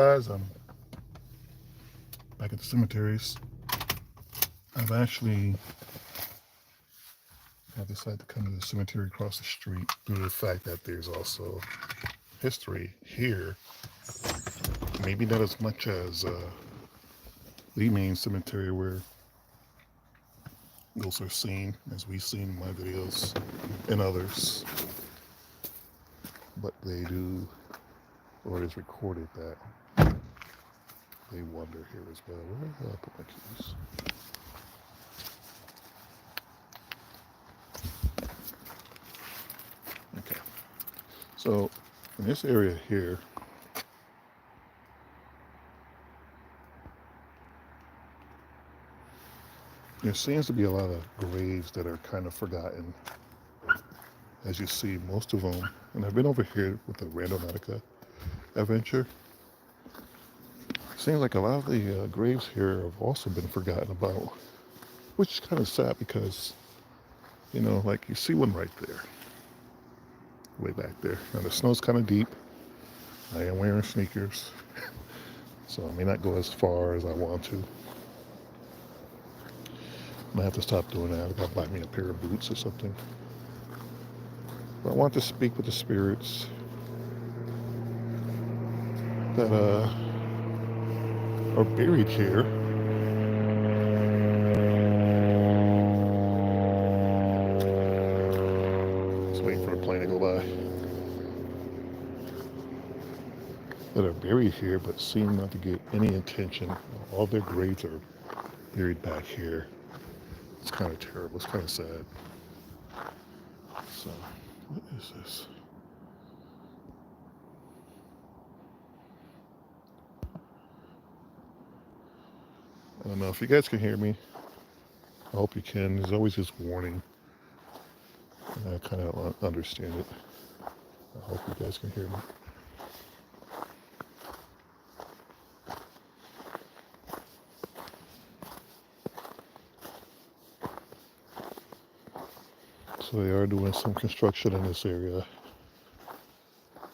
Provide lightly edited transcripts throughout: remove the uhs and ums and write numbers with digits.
I'm back at the cemeteries. I've actually I decided to come to the cemetery across the street due to the fact that there's also history here. Maybe not as much as the main cemetery where ghosts are seen, as we've seen in my videos and others. But they do, or it is recorded that they wander here as well. Where did I put my keys? Okay. So in this area here, there seems to be a lot of graves that are kind of forgotten. As you see, most of them, and I've been over here with the Randonautica adventure. Seems like a lot of the graves here have also been forgotten about, which is kind of sad because, like you see one right there, way back there. Now the snow's kind of deep. I am wearing sneakers, so I may not go as far as I want to. I might have to stop doing that. I gotta buy me a pair of boots or something. But I want to speak with the spirits that are buried here. Just waiting for a plane to go by. That are buried here but seem not to get any attention. All their graves are buried back here. It's kind of terrible. It's kind of sad. So, what is this? I don't know if you guys can hear me. I hope you can. There's always this warning. And I kind of understand it. I hope you guys can hear me. So they are doing some construction in this area.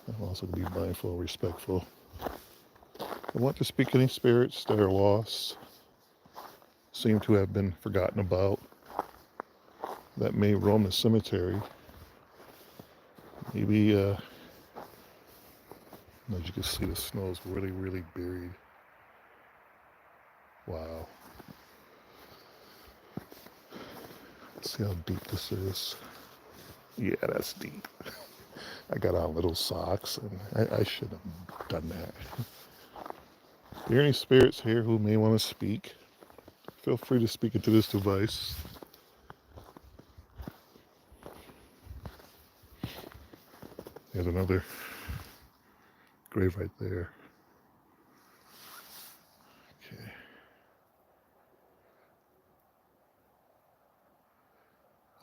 I'm also going to be mindful and respectful. I want to speak any spirits that are lost, seem to have been forgotten about, that may roam the cemetery. Maybe, as you can see, the snow is really, really buried. Wow. Let's see how deep this is. Yeah, that's deep. I got on little socks, and I should have done that. Are there any spirits here who may want to speak? Feel free to speak into this device. There's another grave right there. Okay.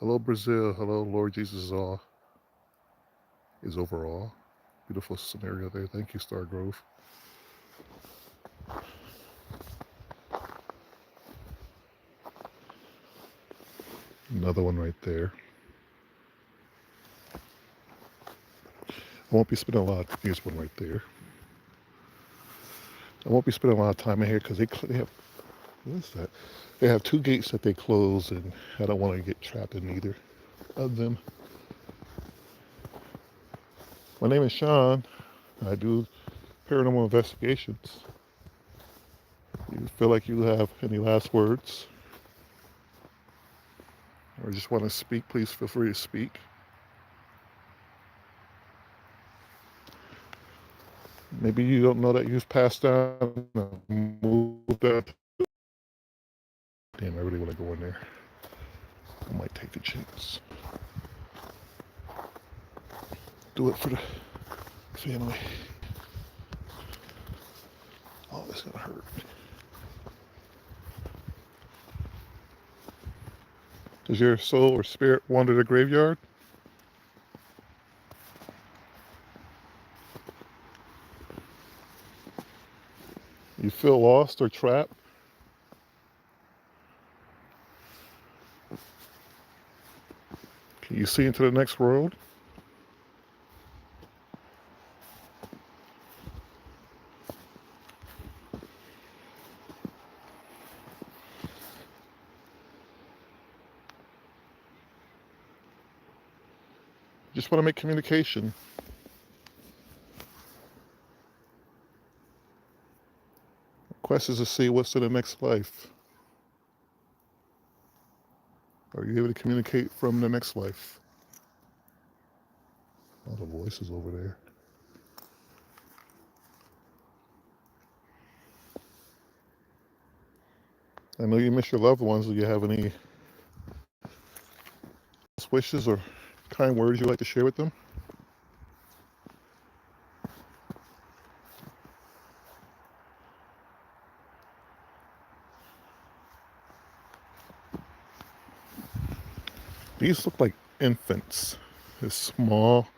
Hello, Brazil. Hello, Lord Jesus is overall. Beautiful scenario there. Thank you, Star Grove. Another one right there. I won't be spending a lot. Here's one right there. I won't be spending a lot of time in here because they have, what is that? They have two gates that they close, and I don't want to get trapped in either of them. My name is Shawn. I do paranormal investigations. You feel like you have any last words? Or just want to speak, please feel free to speak. Maybe you don't know that you've passed down and moved out. Damn, I really want to go in there. I might take the chance. Do it for the family. Oh, this is gonna hurt. Does your soul or spirit wander the graveyard? You feel lost or trapped? Can you see into the next world? Just want to make communication. Quest is to see what's in the next life. Are you able to communicate from the next life? All the voices over there. I know you miss your loved ones. Do you have any wishes or kind words you'd like to share with them? These look like infants, as small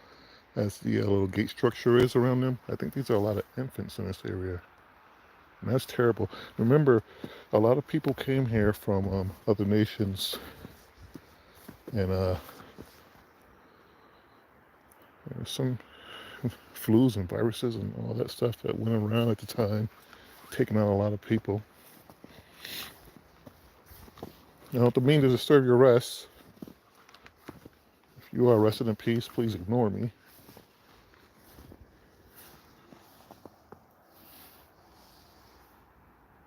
as the little gate structure is around them. I think these are a lot of infants in this area. And that's terrible. Remember, a lot of people came here from other nations, and there's some flus and viruses and all that stuff that went around at the time, taking out a lot of people. Now, I don't mean to disturb your rest. If you are resting in peace, please ignore me.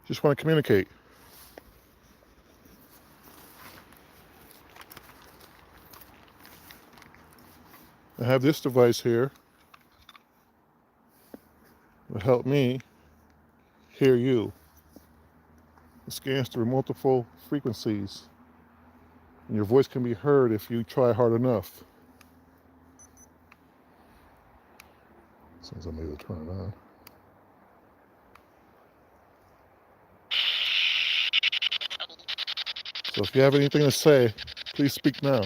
Just want to communicate. I have this device here to help me hear you. It scans through multiple frequencies, and your voice can be heard if you try hard enough. As soon as I'm able to turn it on. So if you have anything to say, please speak now.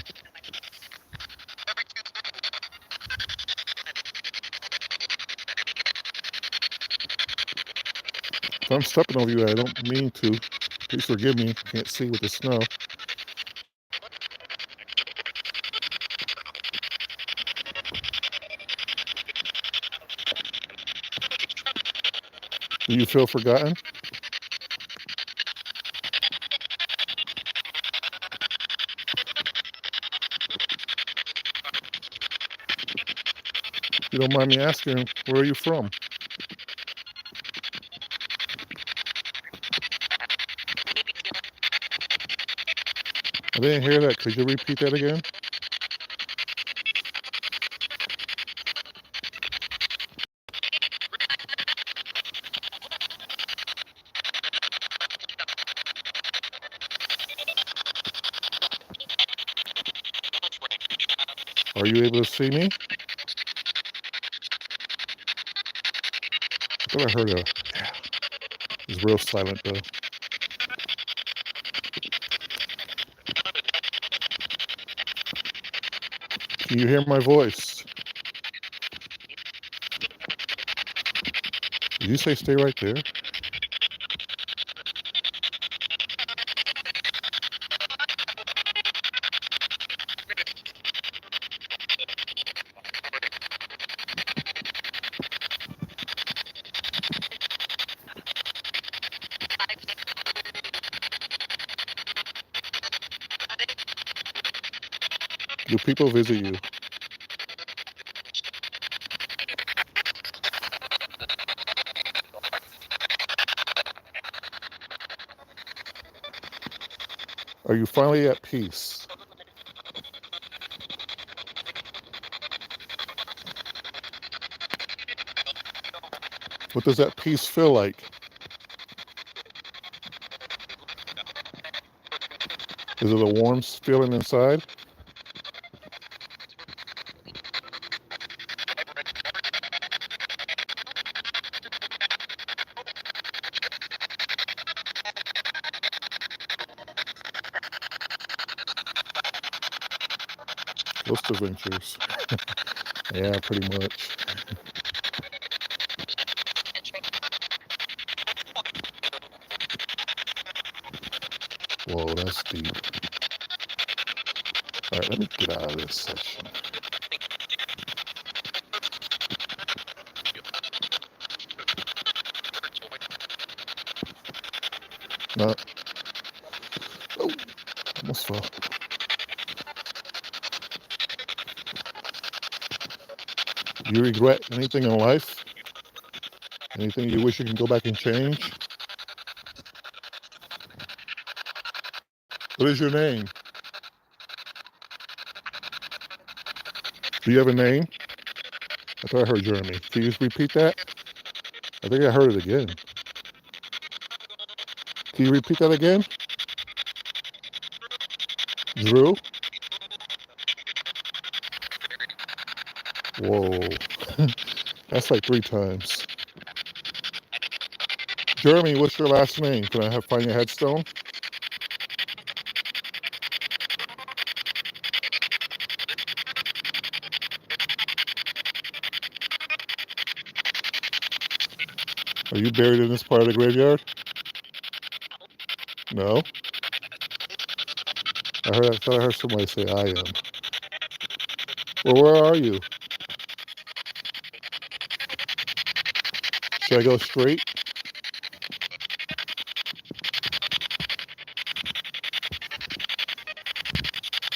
If I'm stepping over you, I don't mean to. Please forgive me. Can't see with the snow. Do you feel forgotten? If you don't mind me asking, where are you from? I didn't hear that. Could you repeat that again? Are you able to see me? I thought I heard a... Yeah. It's real silent though. Can you hear my voice? Did you say stay right there? Do people visit you? Are you finally at peace? What does that peace feel like? Is it a warm feeling inside? Ghost Adventures. Yeah, pretty much. Whoa, that's deep. All right, let me get out of this section. No. Oh, almost fell. Do you regret anything in life? Anything you wish you can go back and change? What is your name? Do you have a name? I thought I heard Jeremy. Can you just repeat that? I think I heard it again. Can you repeat that again? Drew? Whoa. That's like 3 times. Jeremy, what's your last name? Can I find your headstone? Are you buried in this part of the graveyard? No? I thought I heard somebody say I am. Well, where are you? Should I go straight?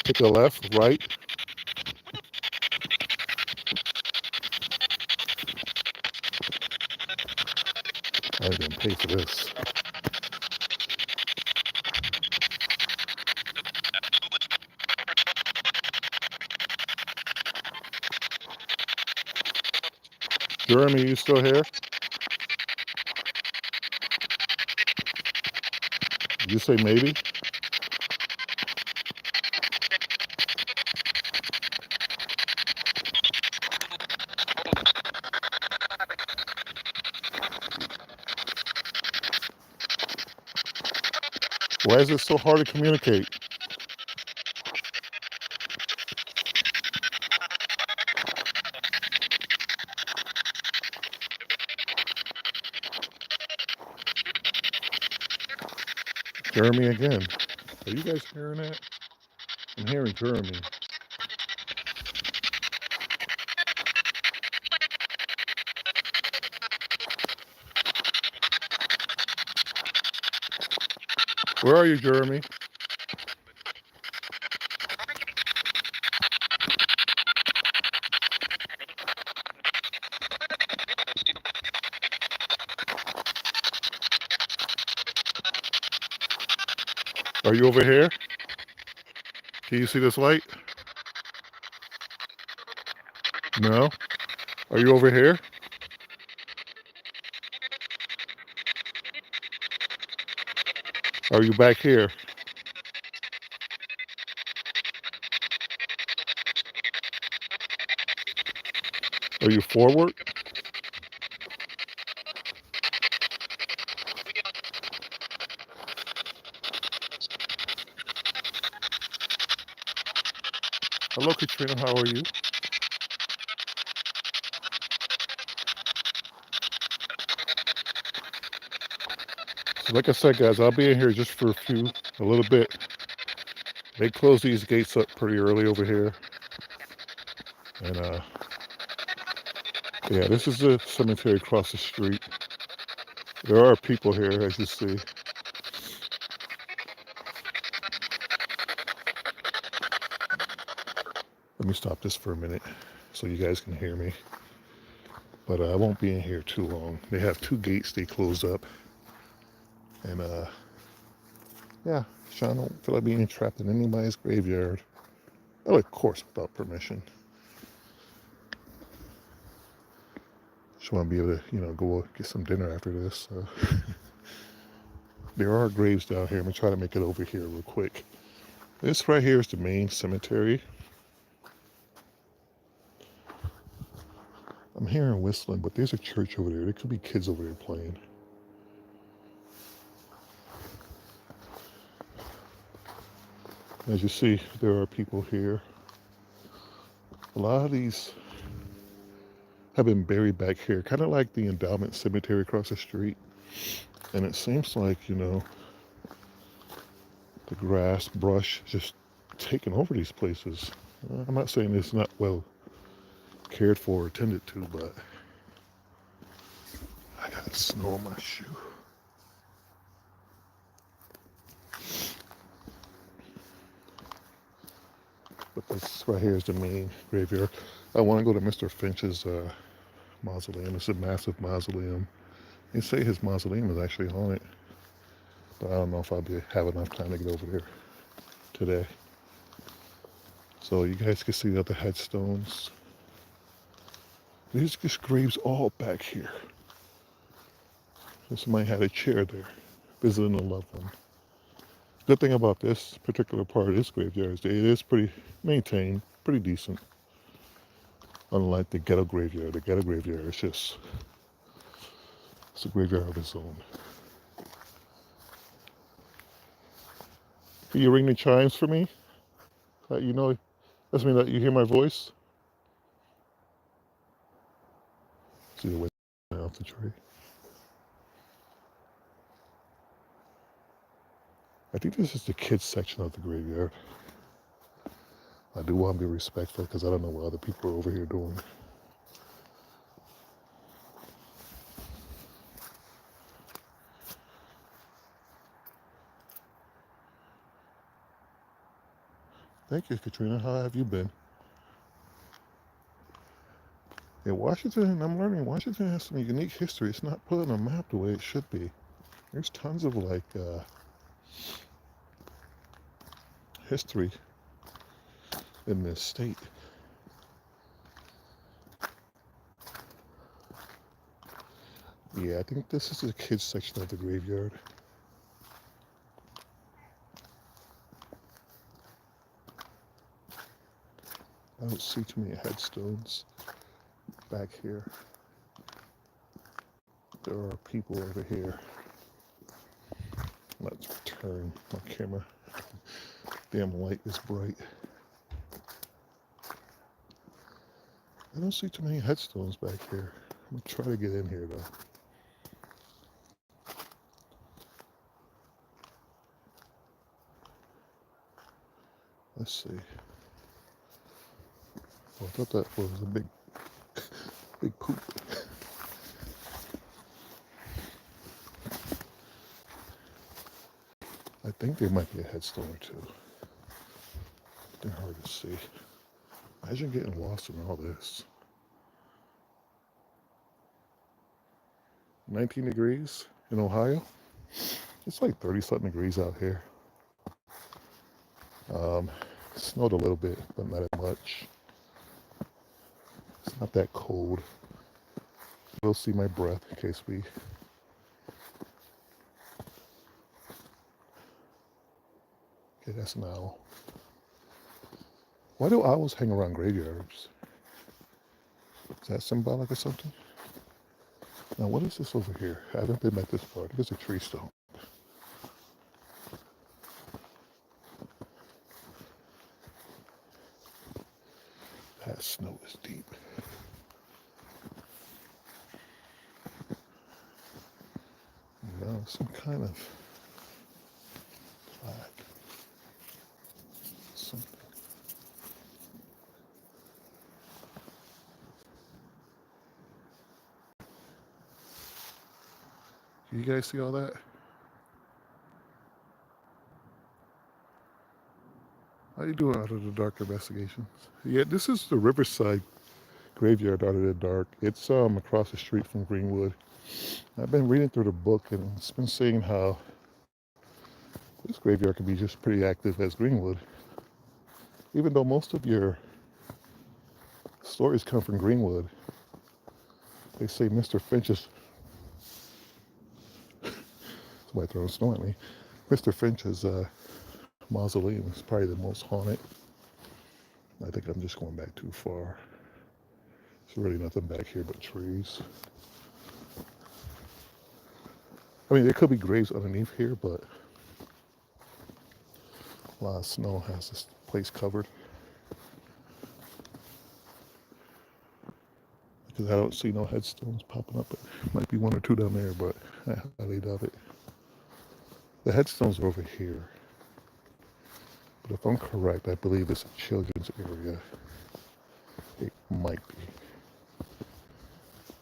Take a left, right? I didn't pay for this. Jeremy, you still here? Did you say maybe? Why is it so hard to communicate? Jeremy again. Are you guys hearing that? I'm hearing Jeremy. Where are you, Jeremy? Are you over here? Can you see this light? No? Are you over here? Are you back here? Are you forward? Hello, Katrina. How are you? So like I said, guys, I'll be in here just for a little bit. They close these gates up pretty early over here. And yeah, this is the cemetery across the street. There are people here, as you see. Let me stop this for a minute so you guys can hear me. But I won't be in here too long. They have 2 gates they close up. And yeah, Shawn don't feel like being trapped in anybody's graveyard. Oh, of course, without permission. Just want to be able to, go get some dinner after this. So. There are graves down here. I'm going to try to make it over here real quick. This right here is the main cemetery. I'm hearing whistling, but there's a church over there. There could be kids over there playing. As you see, there are people here. A lot of these have been buried back here, kind of like the endowment cemetery across the street. And it seems like, the grass, brush, just taking over these places. I'm not saying it's not well cared for or tended to, but I got snow on my shoe. But this right here is the main graveyard. I want to go to Mr. Finch's mausoleum. It's a massive mausoleum. They say his mausoleum is actually haunted, but I don't know if have enough time to get over there today. So you guys can see the other headstones. There's just graves all back here. Somebody had a chair there, visiting a loved one. Good thing about this particular part of this graveyard is that it is pretty maintained, pretty decent. Unlike the ghetto graveyard. The ghetto graveyard is just, it's a graveyard of its own. Can you ring the chimes for me? You know, that's me that you hear my voice. See the way off the tree. I think this is the kids section of the graveyard. I do want to be respectful because I don't know what other people are over here doing. Thank you, Katrina. How have you been? Yeah, Washington, I'm learning Washington has some unique history. It's not put on a map the way it should be. There's tons of history in this state. Yeah, I think this is the kids section of the graveyard. I don't see too many headstones back here. There are people over here. Let's turn my camera. Damn light is bright. I don't see too many headstones back here. I'm gonna try to get in here though. Let's see. Oh, I thought that was a big poop. I think there might be a headstone or two. They're hard to see. Imagine getting lost in all this. 19 degrees in Ohio. It's like 30-something degrees out here. It snowed a little bit, but not as much. It's not that cold. You'll see my breath in case we... Okay, that's an owl. Why do owls hang around graveyards? Is that symbolic or something? Now, what is this over here? I haven't been back this far. I think it's a tree stump. That snow is deep. No, some kind of plaque. Something. You guys see all that? How you doing out of the dark investigations? Yeah, this is the Riverside graveyard out of the dark. It's across the street from Greenwood. I've been reading through the book and it's been saying how this graveyard can be just pretty active as Greenwood. Even though most of your stories come from Greenwood, they say Mr. Finch's... Somebody throwing snow at me. Mr. Finch's mausoleum is probably the most haunted. I think I'm just going back too far. There's really nothing back here but trees. I mean, there could be graves underneath here, but a lot of snow has this place covered. Because I don't see no headstones popping up. It might be one or two down there, but I highly doubt it. The headstones are over here. But if I'm correct, I believe it's a children's area. It might be.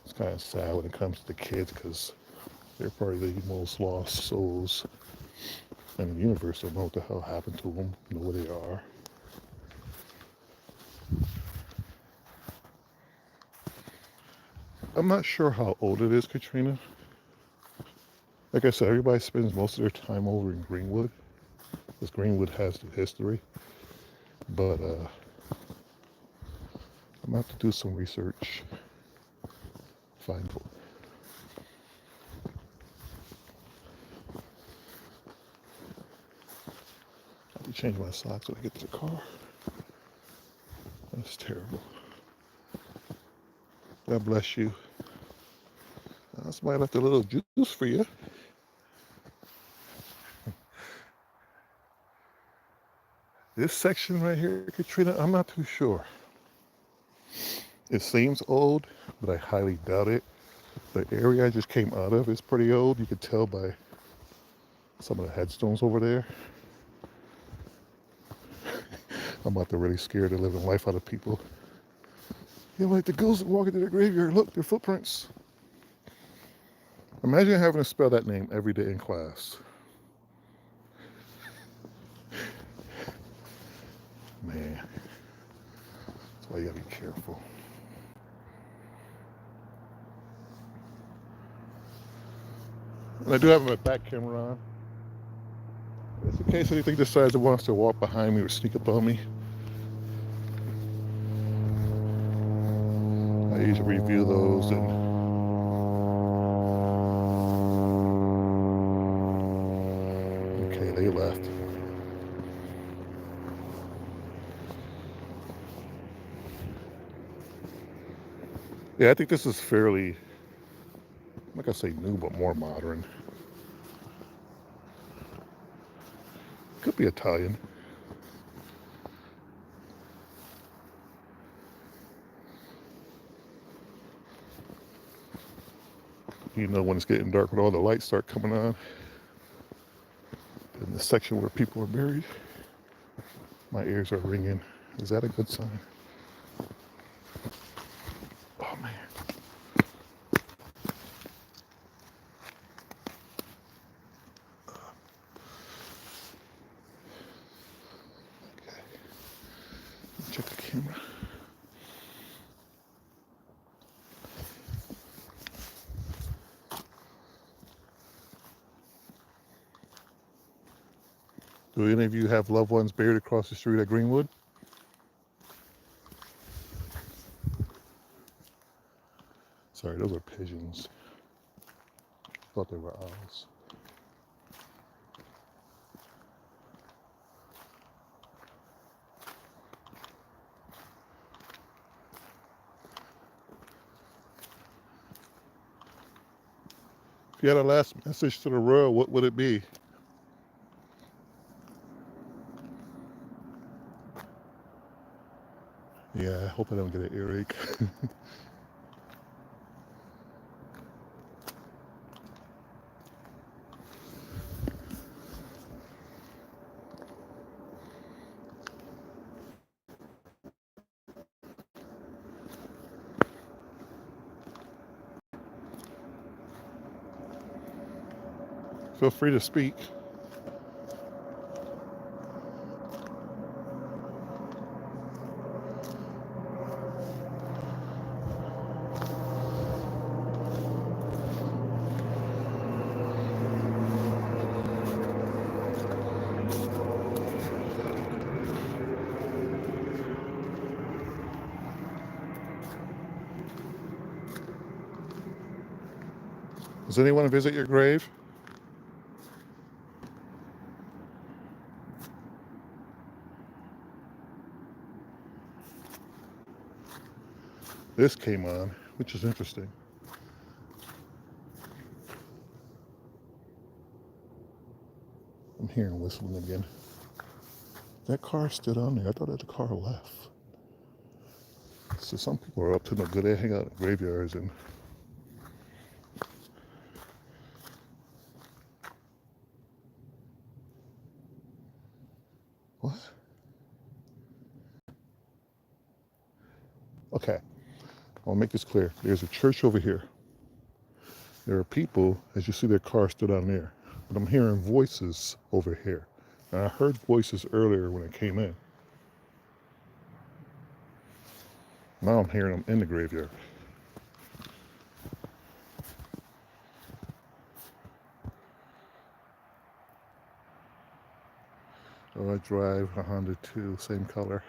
It's kind of sad when it comes to the kids because they're probably the most lost souls in the universe. Don't know what the hell happened to them, know where they are. I'm not sure how old it is, Katrina. Like I said, everybody spends most of their time over in Greenwood, because Greenwood has the history. But I'm gonna have to do some research. Find. I have to change my socks when I get to the car. That's terrible. God bless you. Somebody left a little juice for you. This section right here, Katrina, I'm not too sure. It seems old, but I highly doubt it. The area I just came out of is pretty old. You could tell by some of the headstones over there. I'm about to really scare the living life out of people. You know, like the ghosts that walk into the graveyard, look, their footprints. Imagine having to spell that name every day in class. Man, that's why you gotta be careful. And I do have my back camera on. Just in case anything decides it wants to walk behind me or sneak up on me. I usually review those and okay, they left. Yeah, I think this is fairly, I'm not gonna say new, but more modern. Could be Italian. You know, when it's getting dark, when all the lights start coming on, in the section where people are buried, my ears are ringing. Is that a good sign? Oh man. Okay. Check the camera. Do any of you have loved ones buried across the street at Greenwood? Sorry, those are pigeons. Thought they were owls. If you had a last message to the world, what would it be? Yeah, I hope I don't get an earache. Feel free to speak. Does anyone visit your grave? This came on, which is interesting. I'm hearing whistling again. That car stood on there. I thought that the car left. So some people are up to no good. They hang out in graveyards and what? Okay, I'll make this clear. There's a church over here. There are people, as you see, their car stood on there. But I'm hearing voices over here. And I heard voices earlier when I came in. Now I'm hearing them in the graveyard. Oh, I drive a Honda too, same color.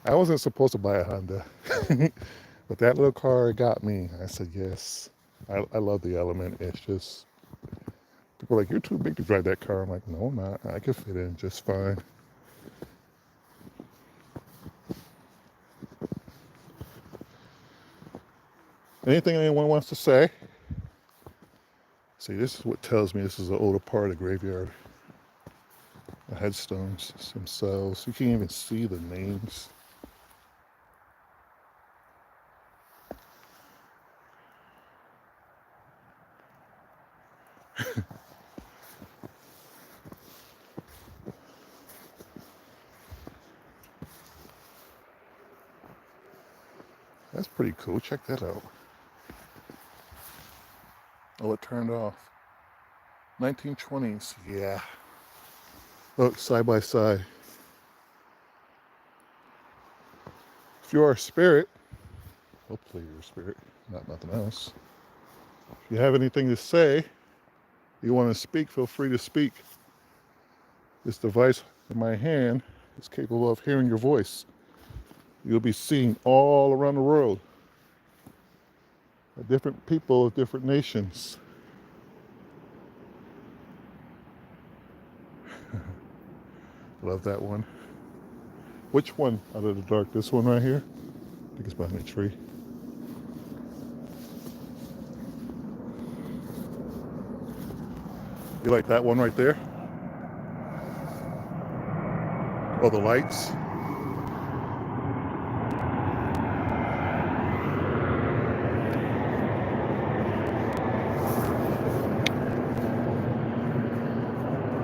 I wasn't supposed to buy a Honda, but that little car got me. I said yes. I love the Element. It's just people are like, you're too big to drive that car. I'm like, no, I'm not. I can fit in just fine. Anything anyone wants to say? See, this is what tells me this is an older part of the graveyard. The headstones themselves. You can't even see the names. That's pretty cool. Check that out. Oh, it turned off. 1920s. Yeah. Look, side by side. If you are a spirit, hopefully you're a spirit, not nothing else. If you have anything to say, you want to speak, feel free to speak. This device in my hand is capable of hearing your voice. You'll be seen all around the world by different people of different nations. Love that one. Which one out of the dark? This one right here? I think it's behind a tree. You like that one right there? Oh, the lights?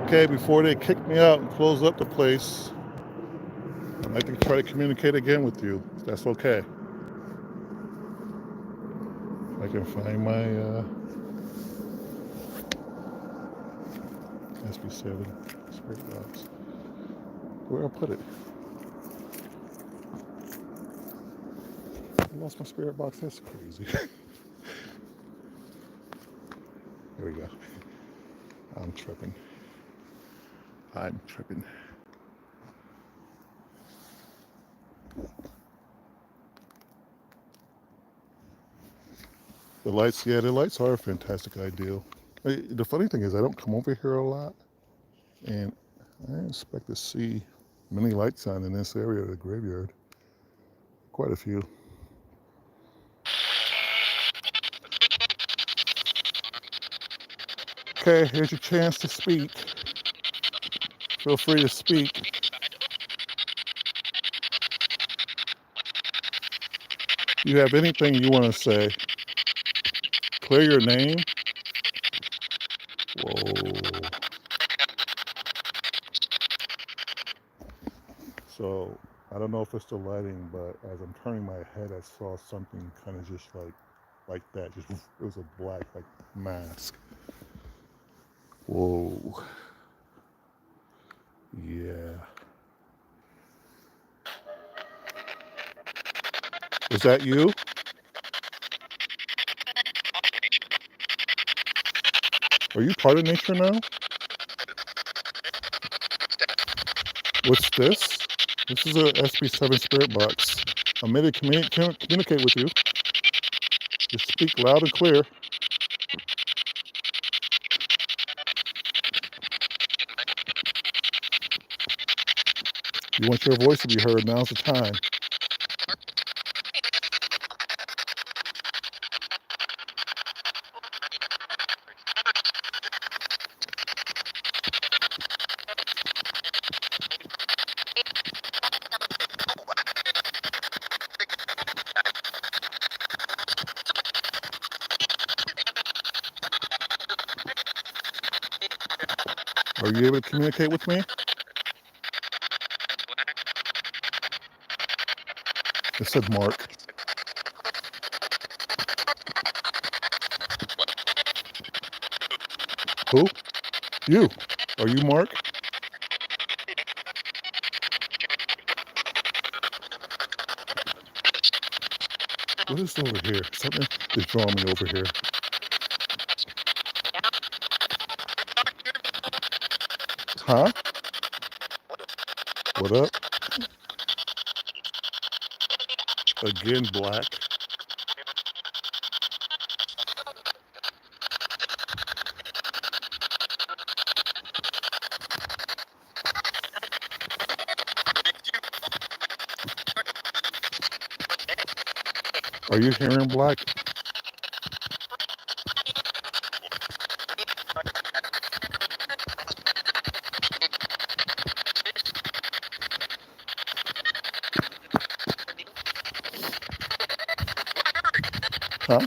Okay, before they kick me out and close up the place, I'd like to try to communicate again with you, if that's okay. I can find my SB7 spirit box. Where I put it? I lost my spirit box. That's crazy. There we go. I'm tripping. The lights, yeah, the lights are a fantastic idea. The funny thing is I don't come over here a lot, and I didn't expect to see many lights on in this area of the graveyard. Quite a few. Okay, here's your chance to speak. Feel free to speak. You have anything you want to say? Clear your name. Whoa. So I don't know if it's the lighting, but as I'm turning my head, I saw something kind of just like that. Just it was a black like mask. Whoa. Yeah. Is that you? Are you part of nature now? What's this? This is a SB7 spirit box. I'm ready to communicate with you. Just speak loud and clear. You want your voice to be heard, now's the time. Are you able to communicate with me? It said Mark. Who? You. Are you Mark? What is over here? Something is drawing me over here. Huh? What up? Again, black. Are you hearing black? Huh?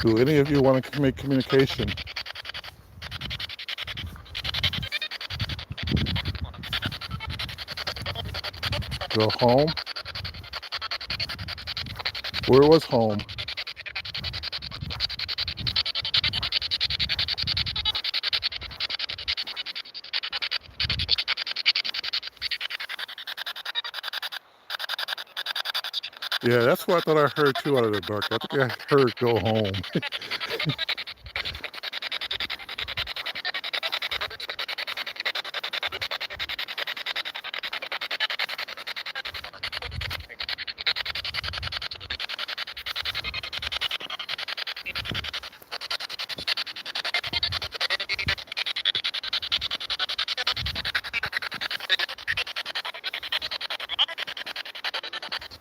Do any of you want to make communication? Go home? Where was home? Yeah, that's what I thought I heard too out of the dark. I think I heard go home.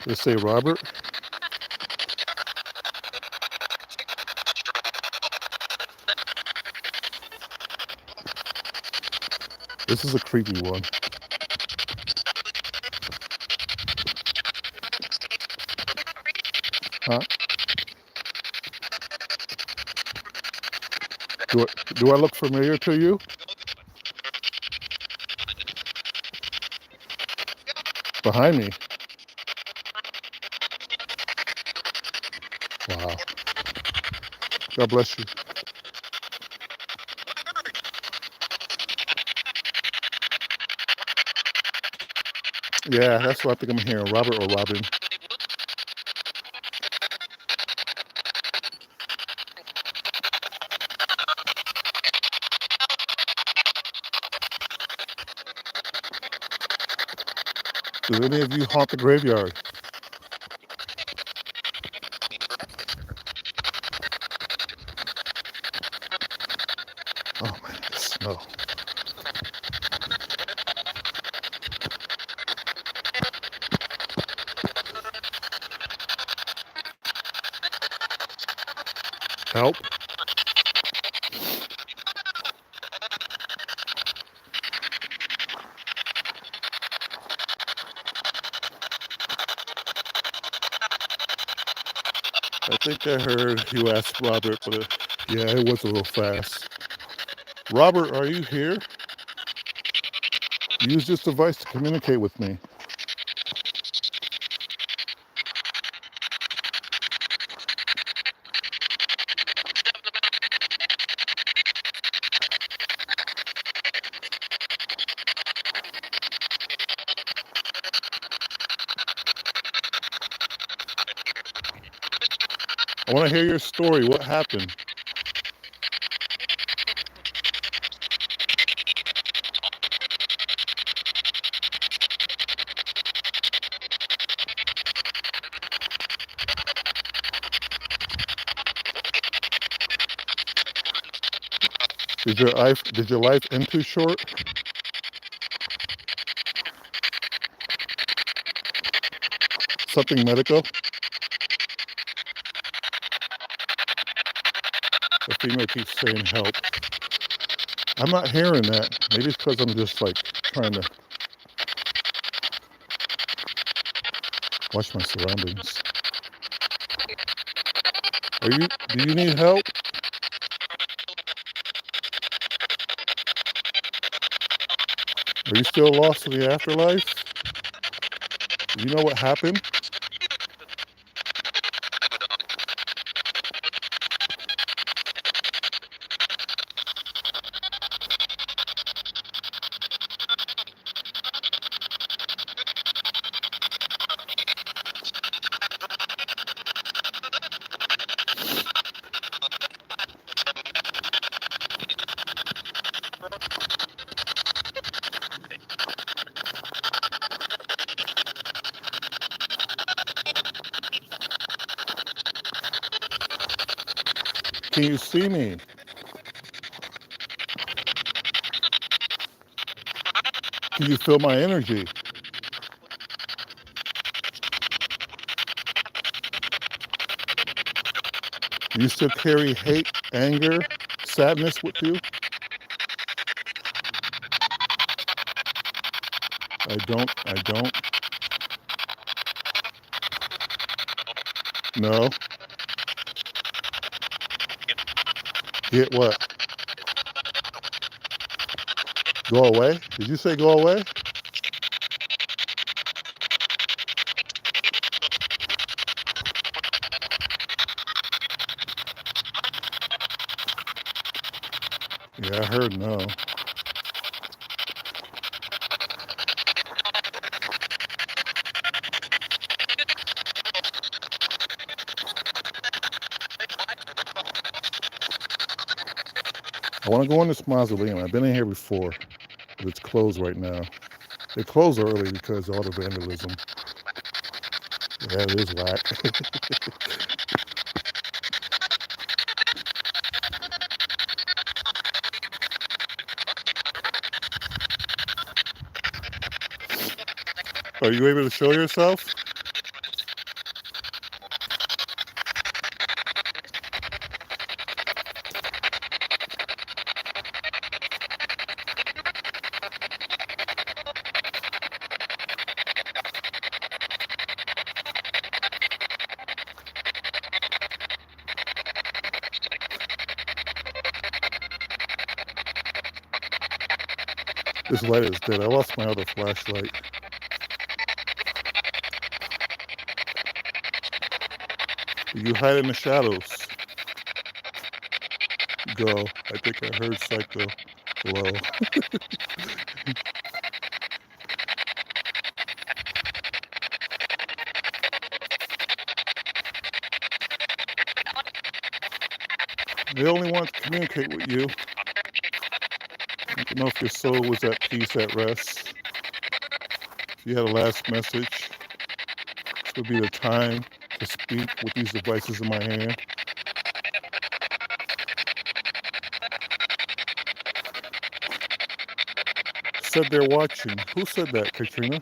Let's say Robert. This is a creepy one. Huh? Do I look familiar to you? Behind me. Wow. God bless you. Yeah, that's what I think I'm hearing. Robert or Robin. Do any of you haunt the graveyard? Oh man, the snow. Help. I think I heard you ask Robert, but yeah, it was a little fast. Robert, are you here? Use this device to communicate with me. I want to hear your story. What happened? Did your life end too short? Something medical? The female keeps saying help. I'm not hearing that. Maybe it's because I'm just like trying to watch my surroundings. Do you need help? Are you still lost in the afterlife? Do you know what happened? Can you see me? Can you feel my energy? Do you still carry hate, anger, sadness with you? I don't. I don't. No. Get what? Go away? Did you say go away? Yeah, I heard no. I want to go in this mausoleum. I've been in here before, but it's closed right now. They closed early because of all the vandalism. Yeah, it is whack. Are you able to show yourself? This light is dead. I lost my other flashlight. You hide in the shadows. Go. I think I heard Psycho. Hello. They only want to communicate with you. I don't know if your soul was at peace, at rest. If you had a last message, this would be the time to speak with these devices in my hand. Said they're watching. Who said that, Katrina?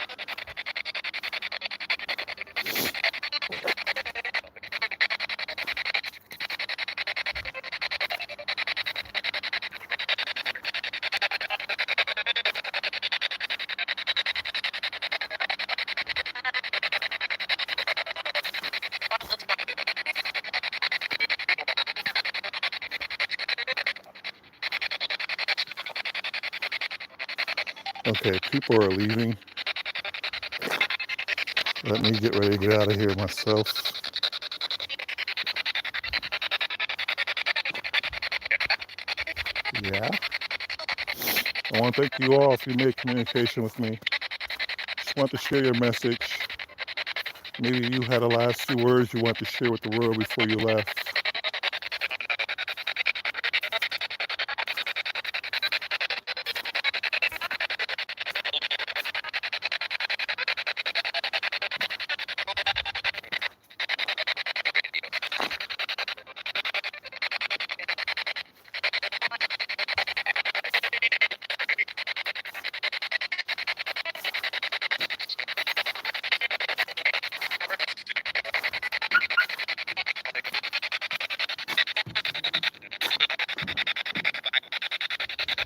Okay, people are leaving. Let me get ready to get out of here myself. Yeah. I want to thank you all if you made communication with me. Just want to share your message. Maybe you had a last few words you want to share with the world before you left.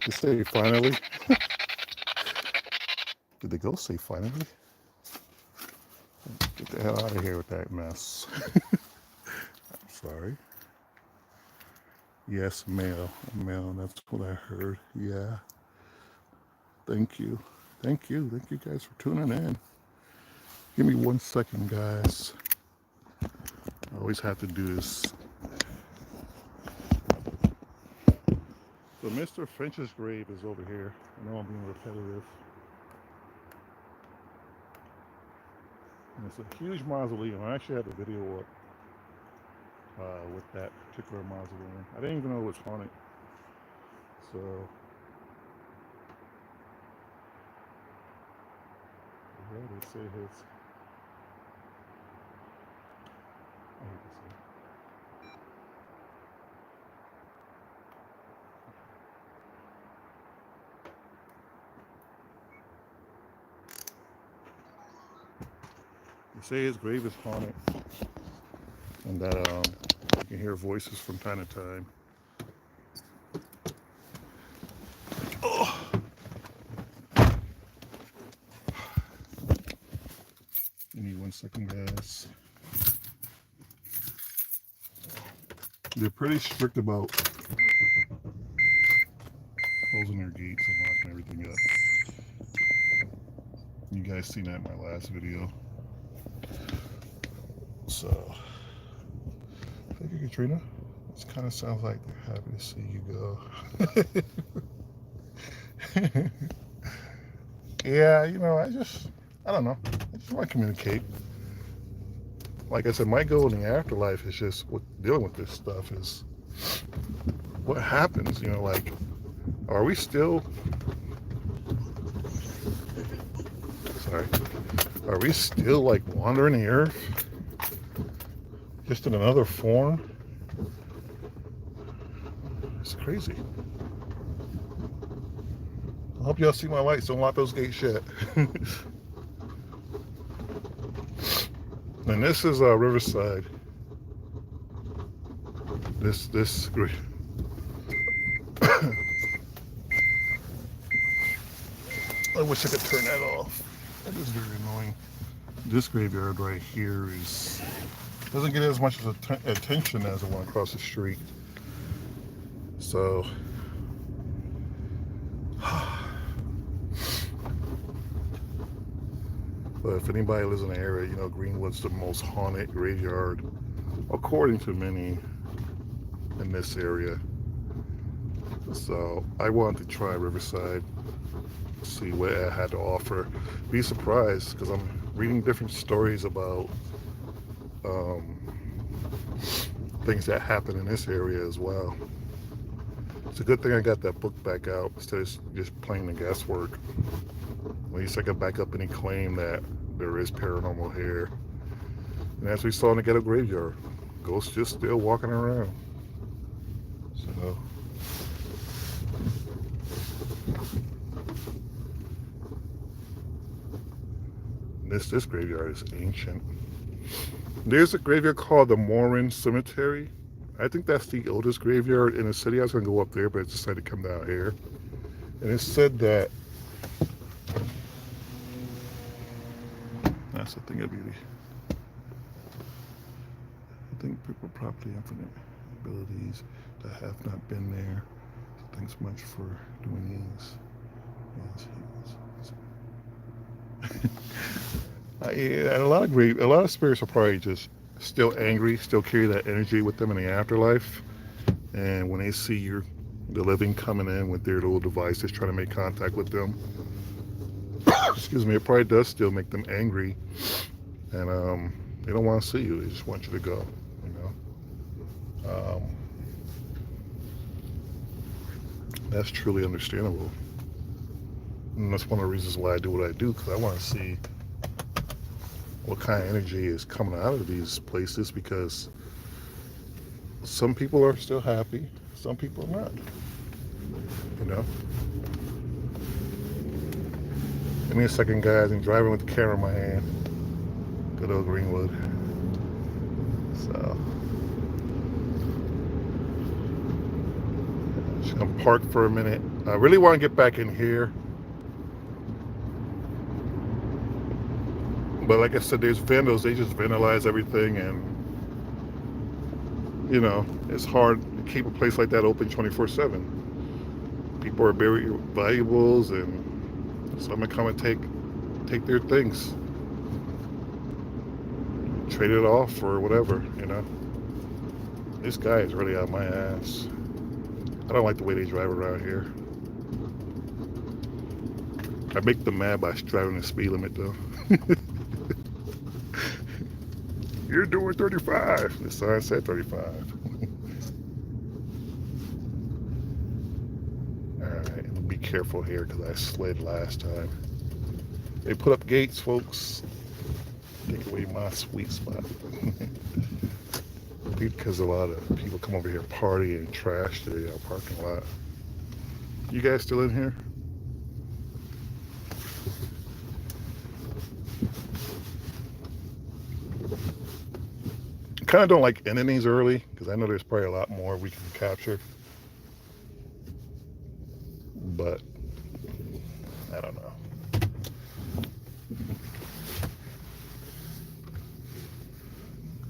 You say finally? Did the ghost say finally? Get the hell out of here with that mess. I'm sorry. Yes, male. Male, that's what I heard. Yeah. Thank you. Thank you. Thank you guys for tuning in. Give me 1 second, guys. I always have to do this. So Mr. Finch's grave is over here. I know I'm being repetitive. And it's a huge mausoleum. I actually had the video up with that particular mausoleum. I didn't even know it was haunted. So yeah, they say his. I hate to say. They say his grave is haunted, and that you can hear voices from time to time. Oh, give me 1 second, guys. They're pretty strict about closing their gates and locking everything up. You guys seen that in my last video. So, thank you, Katrina. This kind of sounds like they're happy to see you go. Yeah, you know, I don't know. I just want to communicate. Like I said, my goal in the afterlife is just dealing with this stuff is what happens, you know, like, are we still, are we still like wandering the earth? Just in another form? It's crazy. I hope y'all see my lights. Don't lock those gates yet. And this is Riverside. This I wish I could turn that off. That is very annoying. This graveyard right here doesn't get as much attention as the one across the street. So but if anybody lives in the area, you know Greenwood's the most haunted graveyard, according to many in this area. So I wanted to try Riverside, see what it had to offer. Be surprised, because I'm reading different stories about things that happen in this area as well. It's a good thing I got that book back out instead of just playing the guesswork. At least I could back up any claim that there is paranormal here. And as we saw in the ghetto graveyard, ghosts just still walking around. So this graveyard is ancient. There's a graveyard called the Morin Cemetery. I think that's the oldest graveyard in the city. I was going to go up there, but I decided to come down here. And it said that that's the thing of beauty. I think people property infinite abilities that have not been there. So thanks much for doing these. Yeah, a lot of spirits are probably just still angry, still carry that energy with them in the afterlife. And when they see the living coming in with their little devices trying to make contact with them, excuse me, it probably does still make them angry. And they don't want to see you. They just want you to go, you know. That's truly understandable. And that's one of the reasons why I do what I do, because I want to see what kind of energy is coming out of these places, because some people are still happy, some people are not, you know. Give me a second, guys. I'm driving with the camera in my hand. Good old Greenwood. So just gonna park for a minute. I really want to get back in here, but like I said, there's vandals. They just vandalize everything, and you know, it's hard to keep a place like that open 24/7. People are burying valuables, and someone come and take their things, trade it off or whatever, you know. This guy is really out my ass. I don't like the way they drive around here. I make them mad by driving the speed limit though. You're doing 35. The sign said 35. Alright, be careful here because I slid last time. They put up gates, folks. Take away my sweet spot. Because a lot of people come over here party and trash the parking lot. You guys still in here? kind of don't like ending these early because I know there's probably a lot more we can capture. But I don't know.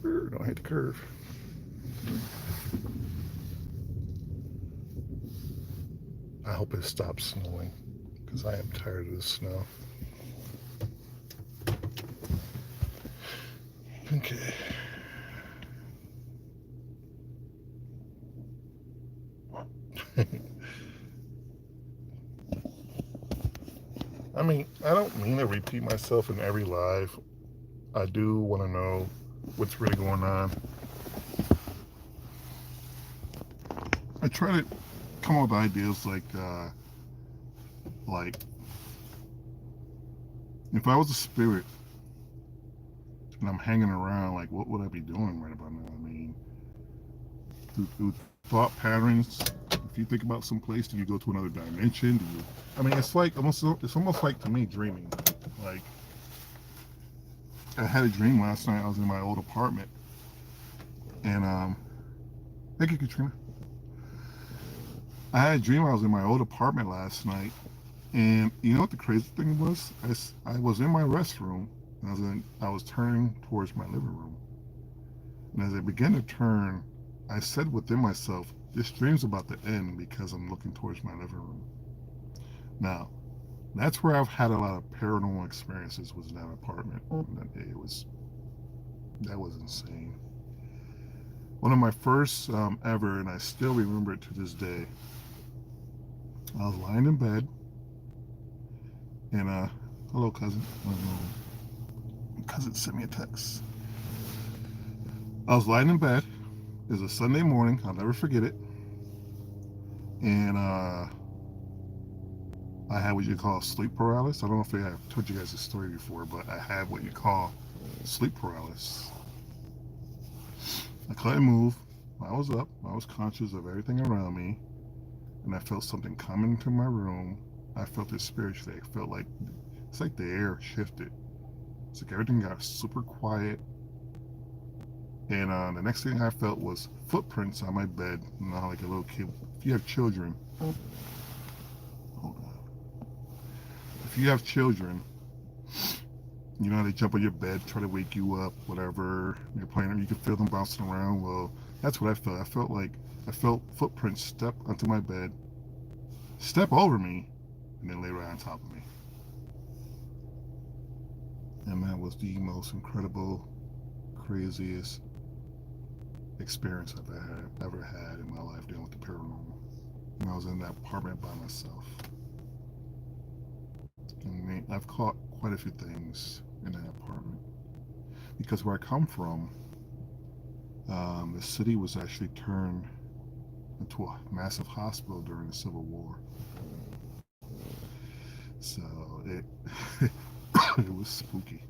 Don't hit the curve. I hope it stops snowing because I am tired of the snow. Okay. I mean, I don't mean to repeat myself in every live. I do want to know what's really going on. I try to come up with ideas like if I was a spirit and I'm hanging around, like what would I be doing right about now? I mean, through thought patterns. If you think about some place, do you go to another dimension? Do you? I mean, it's almost like to me dreaming. Like I had a dream last night. I was in my old apartment, and thank you, Katrina. I had a dream I was in my old apartment last night, and you know what the crazy thing was? I was in my restroom, and I was turning towards my living room, and as I began to turn, I said within myself, "This dream's about to end because I'm looking towards my living room." Now, that's where I've had a lot of paranormal experiences. Was in that apartment that day. That was insane. One of my first ever, and I still remember it to this day. I was lying in bed, and hello cousin. Cousin sent me a text. I was lying in bed. It was a Sunday morning. I'll never forget it. And I had what you call sleep paralysis. I don't know if I've told you guys this story before, but I had what you call sleep paralysis. I couldn't move. I was up. I was conscious of everything around me, and I felt something coming into my room. I felt it spiritually. I felt like it's like the air shifted. It's like everything got super quiet. And the next thing I felt was footprints on my bed. You know, like a little kid. If you have children, hold on. If you have children, you know how they jump on your bed, try to wake you up, whatever. You're playing, you can feel them bouncing around. Well, that's what I felt. I felt footprints step onto my bed, step over me, and then lay right on top of me. And that was the most incredible, craziest experience I've ever had in my life dealing with the paranormal. And I was in that apartment by myself. And I've caught quite a few things in that apartment. Because where I come from, the city was actually turned into a massive hospital during the Civil War. So it it was spooky.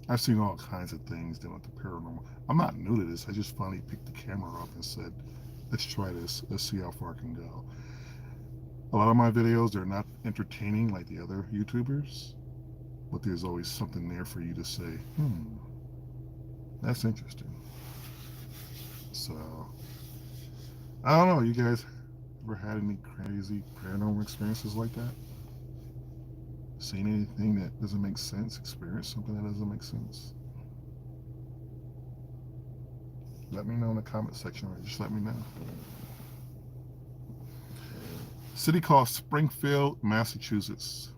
I've seen all kinds of things dealing with the paranormal. I'm not new to this. I just finally picked the camera up and said, let's try this. Let's see how far I can go. A lot of my videos, they're not entertaining like the other YouTubers, but there's always something there for you to say, that's interesting. So, I don't know. You guys ever had any crazy paranormal experiences like that? Seen anything that doesn't make sense? Experienced something that doesn't make sense? Let me know in the comment section, or just let me know. City called Springfield, Massachusetts.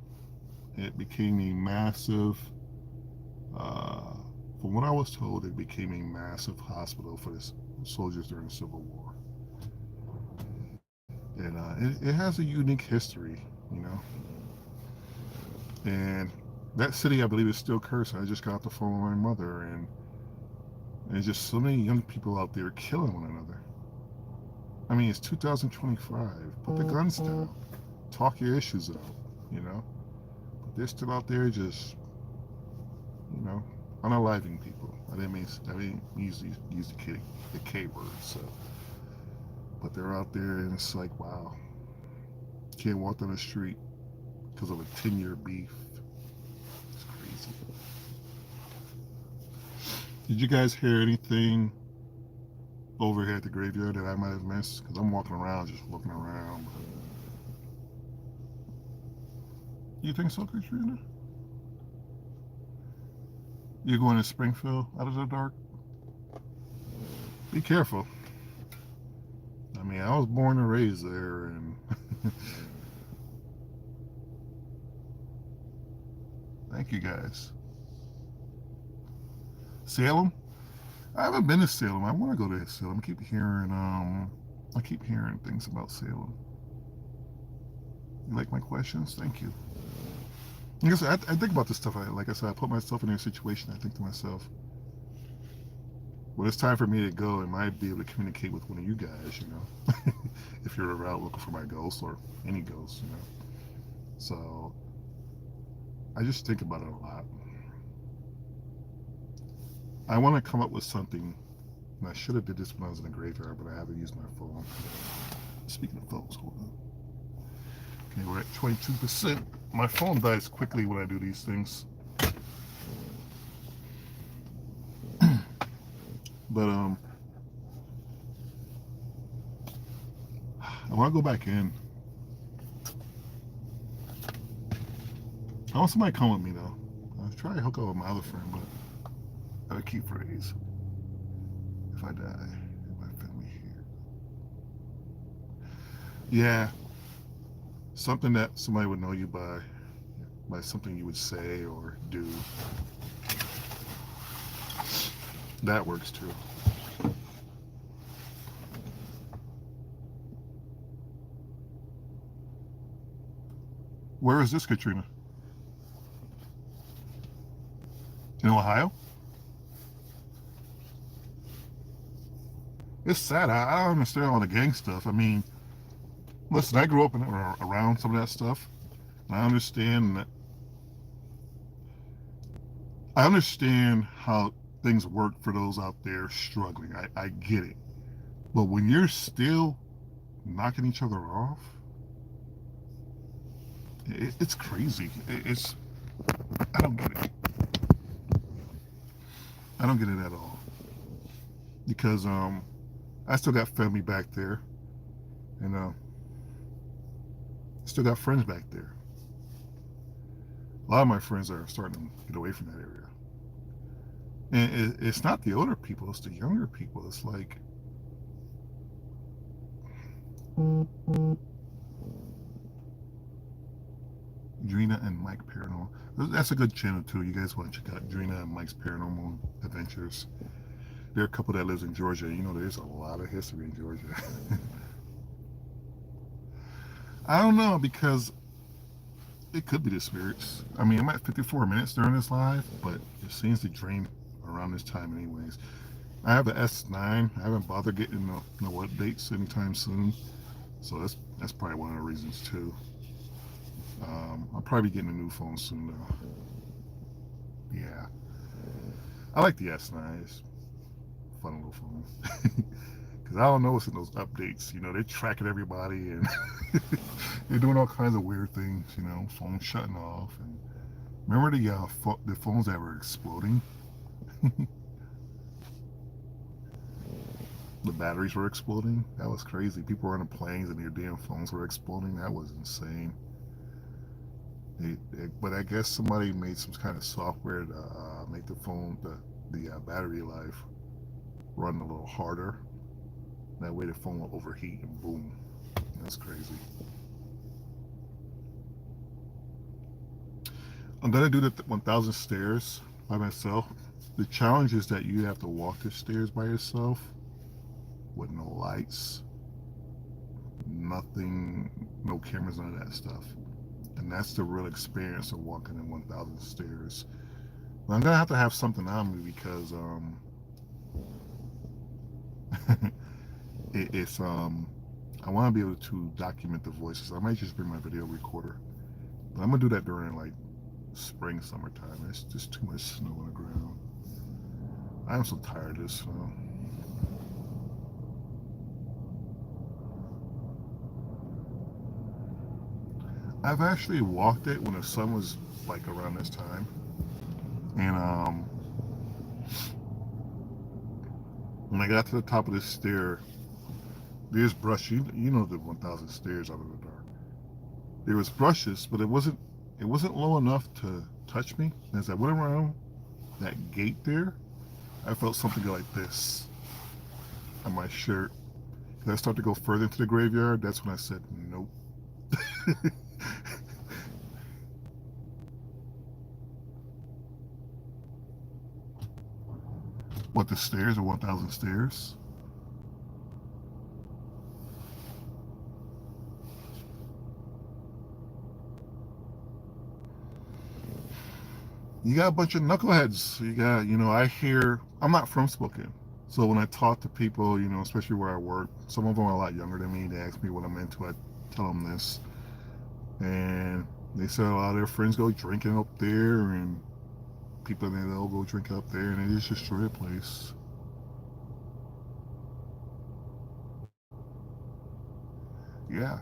It became a massive, from what I was told, it became a massive hospital for the soldiers during the Civil War. And it has a unique history, you know. And that city, I believe, is still cursed. I just got off the phone with my mother, and there's just so many young people out there killing one another. I mean, it's 2025. Put the guns down. Talk your issues out, you know. But they're still out there just, you know, unaliving people. I didn't use the K word, so. But they're out there, and it's like, wow. Can't walk down the street because of a 10-year beef. It's crazy. Did you guys hear anything over here at the graveyard that I might have missed? Because I'm walking around, just looking around. You think so, Katrina? You're going to Springfield out of the dark? Be careful. I mean, I was born and raised there, and thank you guys. Salem? I haven't been to Salem. I want to go to Salem. I keep hearing things about Salem. You like my questions? Thank you. I guess I think about this stuff. Like I said, I put myself in a situation. I think to myself, when it's time for me to go, I might be able to communicate with one of you guys, if you're around looking for my ghost or any ghost. So I just think about it a lot. I want to come up with something, and I should have did this when I was in the graveyard, but I haven't used my phone. Speaking of phones, hold on. Okay, we're at 22%. My phone dies quickly when I do these things. But I want to go back in. I want somebody to come with me though. I was trying to hook up with my other friend, but I have a key phrase. If I die, if my family here. Yeah, something that somebody would know you by something you would say or do. That works too. Where is this, Katrina? In Ohio? It's sad. I don't understand all the gang stuff. I mean, listen, I grew up around some of that stuff. And I understand how things work for those out there struggling. I get it. But when you're still knocking each other off, it's crazy. I don't get it. I don't get it at all. Because I still got family back there, and still got friends back there. A lot of my friends are starting to get away from that area. And it's not the older people, it's the younger people. It's like, Drina and Mike Paranormal. That's a good channel too. You guys want to check out Drina and Mike's Paranormal Adventures. There are a couple that lives in Georgia. There's a lot of history in Georgia. I don't know, because it could be the spirits. I mean, I'm at 54 minutes during this live, but it seems to drain around this time anyways. I have an S9. I haven't bothered getting no updates anytime soon. So that's probably one of the reasons too. I'll probably be getting a new phone soon though. Yeah. I like the S9. It's a fun little phone. Because I don't know what's in those updates. They're tracking everybody and they're doing all kinds of weird things, phones shutting off. And remember the phones that were exploding? The batteries were exploding. That was crazy. People were on the planes and their damn phones were exploding. That was insane. But I guess somebody made some kind of software to make the phone, the battery life run a little harder. That way the phone will overheat and boom. That's crazy. I'm gonna do the 1,000 stairs by myself. The challenge is that you have to walk the stairs by yourself with no lights, nothing, no cameras, none of that stuff. And that's the real experience of walking in 1,000 stairs. But I'm gonna have to have something on me because it's I want to be able to document the voices. I might just bring my video recorder, but I'm gonna do that during like spring, summertime. It's just too much snow on the ground. I'm so tired of this snow. I've actually walked it when the sun was like around this time, and When I got to the top of this stair, there's brush. You know the 1,000 stairs out of the dark. There was brushes, but it wasn't low enough to touch me. As I went around that gate there, I felt something go like this on my shirt. As I started to go further into the graveyard, that's when I said nope. What, the stairs or 1,000 stairs? You got a bunch of knuckleheads. I hear, I'm not from Spokane. So when I talk to people, especially where I work, some of them are a lot younger than me. They ask me what I'm into. I tell them this. And they say a lot of their friends go drinking up there, and people they'll go drink up there, and they just destroy the place. Yeah.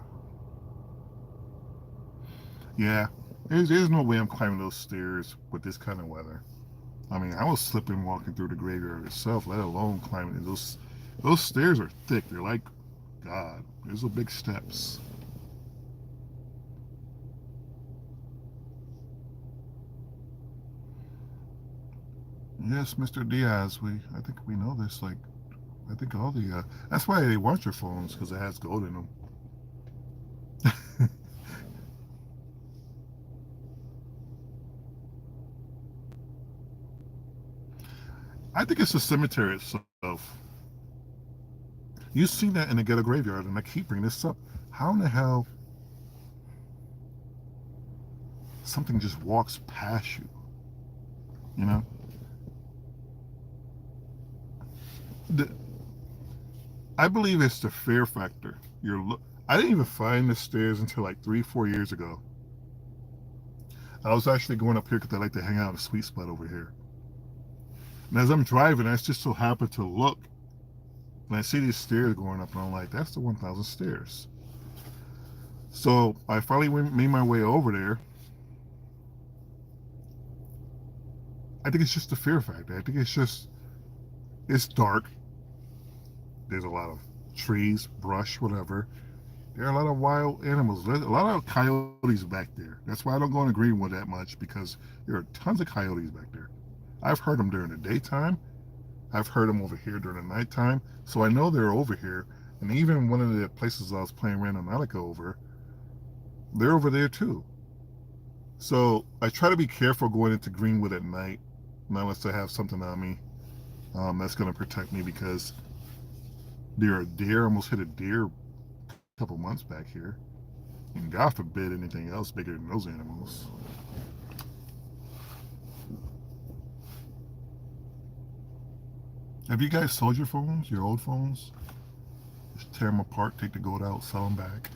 Yeah. There's no way I'm climbing those stairs with this kind of weather. I mean, I was slipping walking through the graveyard itself, let alone climbing it. Those stairs are thick. They're like God. There's a big steps. Yes, Mr. Diaz. I think we know this. Like, I think all the that's why they want your phones, because it has gold in them. I think it's the cemetery itself. You've seen that in the ghetto graveyard, and I keep bringing this up. How in the hell something just walks past you? You know, the, I believe it's the fear factor. I didn't even find the stairs until like 3, 4 years ago. I was actually going up here because I like to hang out in a sweet spot over here. And as I'm driving, I just so happen to look, and I see these stairs going up, and I'm like, that's the 1,000 stairs. So I finally made my way over there. I think it's just the fear factor. I think it's dark. There's a lot of trees, brush, whatever. There are a lot of wild animals. There's a lot of coyotes back there. That's why I don't go in the Greenwood that much, because there are tons of coyotes back there. I've heard them during the daytime. I've heard them over here during the nighttime. So I know they're over here. And even one of the places I was playing Randonautica over, they're over there too. So I try to be careful going into Greenwood at night, not unless I have something on me that's going to protect me, because there are deer. I almost hit a deer a couple months back here. And God forbid anything else bigger than those animals. Have you guys sold your phones, your old phones? Just tear them apart, take the gold out, sell them back.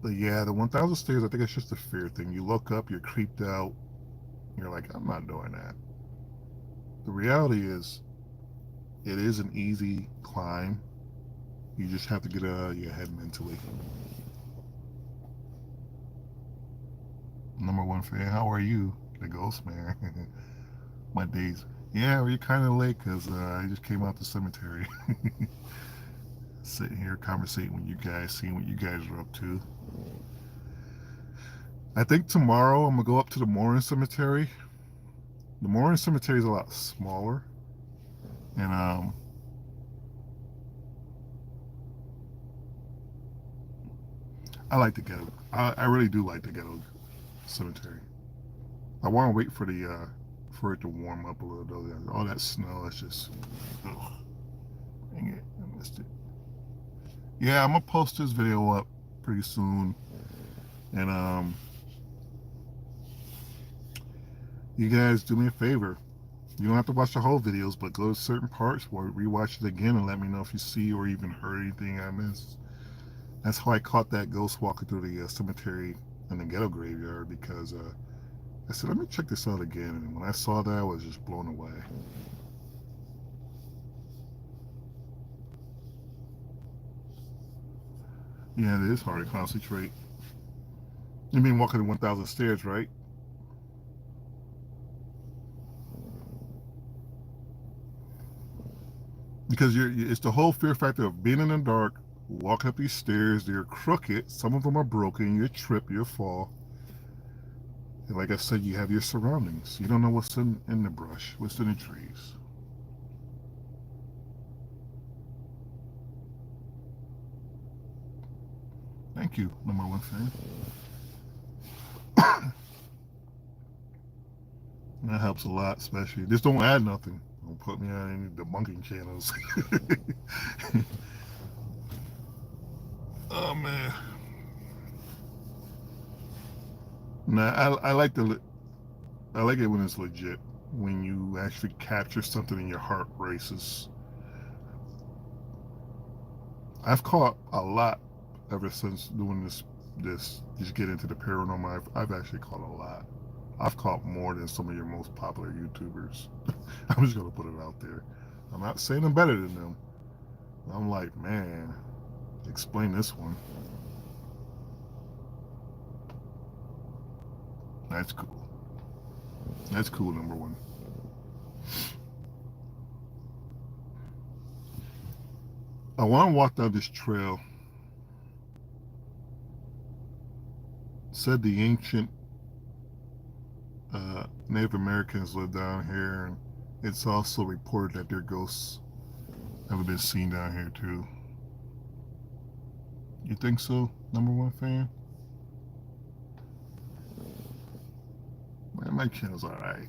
But yeah, the 1,000 stairs, I think it's just a fear thing. You look up, you're creeped out, you're like, I'm not doing that. The reality is, it is an easy climb. You just have to get out of your head mentally. Number one fan, how are you? The ghost man. My days. Yeah, well, you're kind of late because I just came out the cemetery. Sitting here conversating with you guys, seeing what you guys are up to. I think tomorrow I'm going to go up to the Morin Cemetery. The Morin Cemetery is a lot smaller. And I like the ghetto. I really do like the ghetto cemetery. I want to wait for it to warm up a little though. All that snow, it's just, ugh, dang it, I missed it. Yeah, I'm gonna post this video up pretty soon, and you guys do me a favor. You don't have to watch the whole videos, but go to certain parts or rewatch it again and let me know if you see or even heard anything I missed. That's how I caught that ghost walking through the cemetery in the ghetto graveyard, because I said, let me check this out again. And when I saw that, I was just blown away. Yeah, it is hard to concentrate. You mean walking the 1,000 stairs, right? Because it's the whole fear factor of being in the dark, walking up these stairs. They're crooked. Some of them are broken. You trip, you fall. And like I said, you have your surroundings. You don't know what's in the brush, what's in the trees. Thank you, number one fan. That helps a lot, especially. Just don't add nothing. Don't put me on any debunking channels. Oh man. Nah, I like it when it's legit. When you actually capture something and your heart races. I've caught a lot ever since doing this just get into the paranormal. I've actually caught a lot. I've caught more than some of your most popular YouTubers. I'm just gonna put it out there. I'm not saying I'm better than them. I'm like, man, explain this one. That's cool. That's cool, number one. I want to walk down this trail. Said the ancient Native Americans live down here, and it's also reported that their ghosts have been seen down here too. You think so, number one fan? Man, my channel's alright.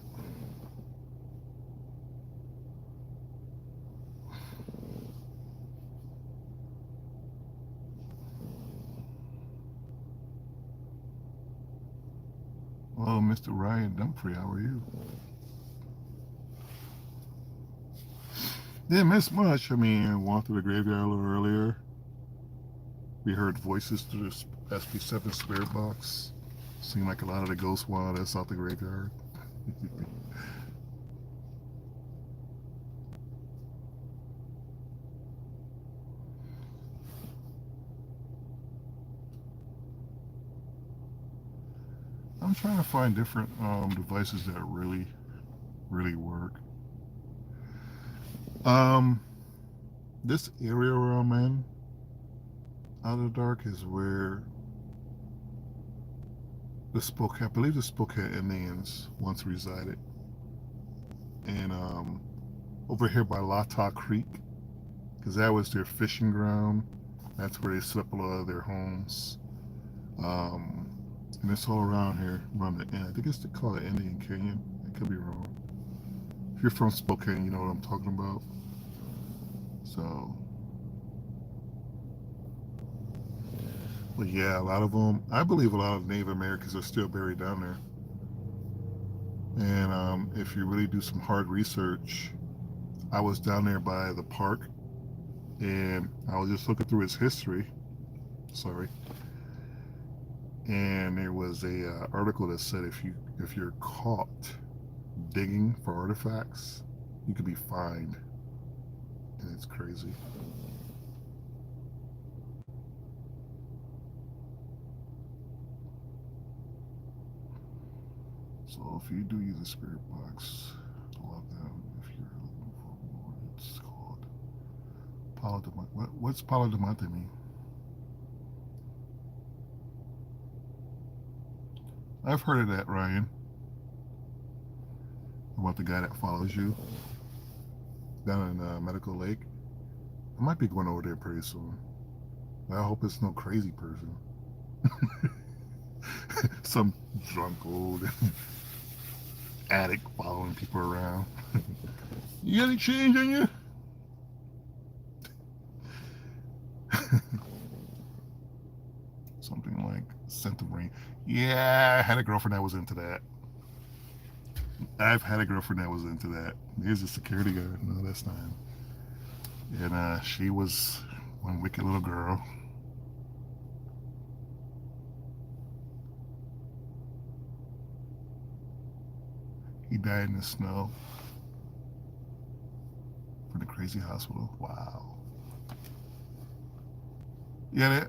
Well, Mr. Ryan Dumfrey, how are you? Didn't miss much. I mean, I walked through the graveyard a little earlier. We heard voices through the SP7 spirit box. Seemed like a lot of the ghosts wanted us out the graveyard. I'm trying to find different devices that really work. Um, this area where I'm in, out of the dark, is where I believe the Spokane Indians once resided, and over here by Lata Creek, because that was their fishing ground. That's where they set up a lot of their homes. Um, and it's all around here, around the end. I think they call it Indian Canyon. I could be wrong. If you're from Spokane, you know what I'm talking about. So, but yeah, a lot of them. I believe a lot of Native Americans are still buried down there. And if you really do some hard research, I was down there by the park, and I was just looking through its history. Sorry, and there was a article that said if you're caught digging for artifacts, you could be fined, and it's crazy. So if you do use a spirit box, love them. If you're looking for more, it's called Palo de Monte. What's Palo de Monte mean? I've heard of that, Ryan. About the guy that follows you down in Medical Lake. I might be going over there pretty soon. I hope it's no crazy person. Some drunk old addict following people around. You got any change on you? Something like scent of rain. Yeah, I had a girlfriend that was into that. I've had a girlfriend that was into that. Here's a security guard. No, that's not him. And she was one wicked little girl. He died in the snow from the crazy hospital. Wow. Yeah,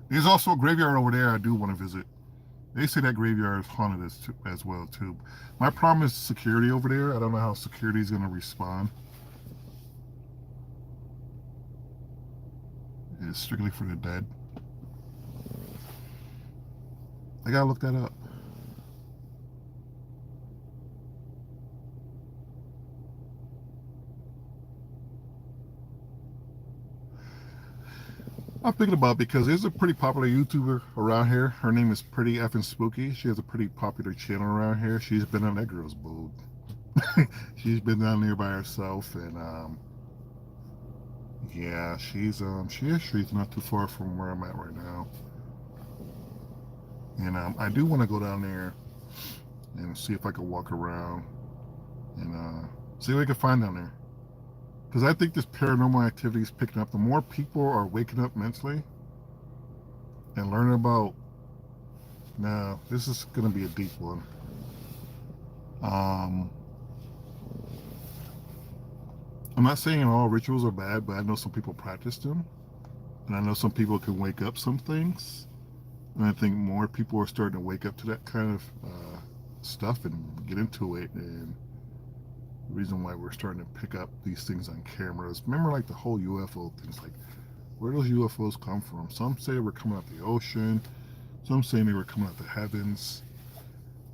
there's also a graveyard over there I do want to visit. They say that graveyard is haunted as well too. My problem is security over there. I don't know how security is going to respond. It's strictly for the dead. I gotta look that up. I'm thinking about it because there's a pretty popular YouTuber around here. Her name is Pretty Effing Spooky. She has a pretty popular channel around here. She's been on that girl's boat. She's been down there by herself, and yeah, she's not too far from where I'm at right now. And I do want to go down there and see if I can walk around and see what I can find down there. Because I think this paranormal activity is picking up. The more people are waking up mentally and learning about, now this is going to be a deep one. I'm not saying all rituals are bad, but I know some people practice them, and I know some people can wake up some things, and I think more people are starting to wake up to that kind of stuff and get into it. And the reason why we're starting to pick up these things on cameras. Remember, like the whole UFO things, like where those UFOs come from? Some say they were coming out the ocean, some saying they were coming out the heavens.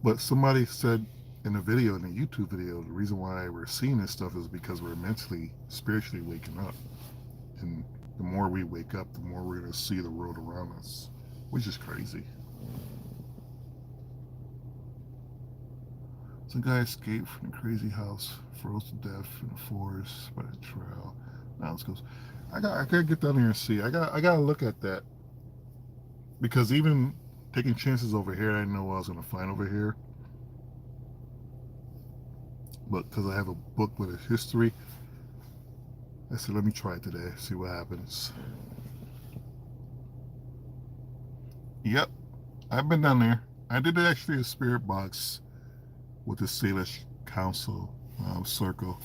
But somebody said in a video, in a YouTube video, the reason why we're seeing this stuff is because we're mentally, spiritually waking up. And the more we wake up, the more we're going to see the world around us, which is crazy. Some guy escaped from a crazy house, froze to death in the forest by the trail. Now let's go. I gotta get down there and see. I gotta look at that, because even taking chances over here, I didn't know what I was gonna find over here. But because I have a book with a history, I said let me try it today, see what happens. Yep, I've been down there. I did actually a spirit box with the Salish Council circle.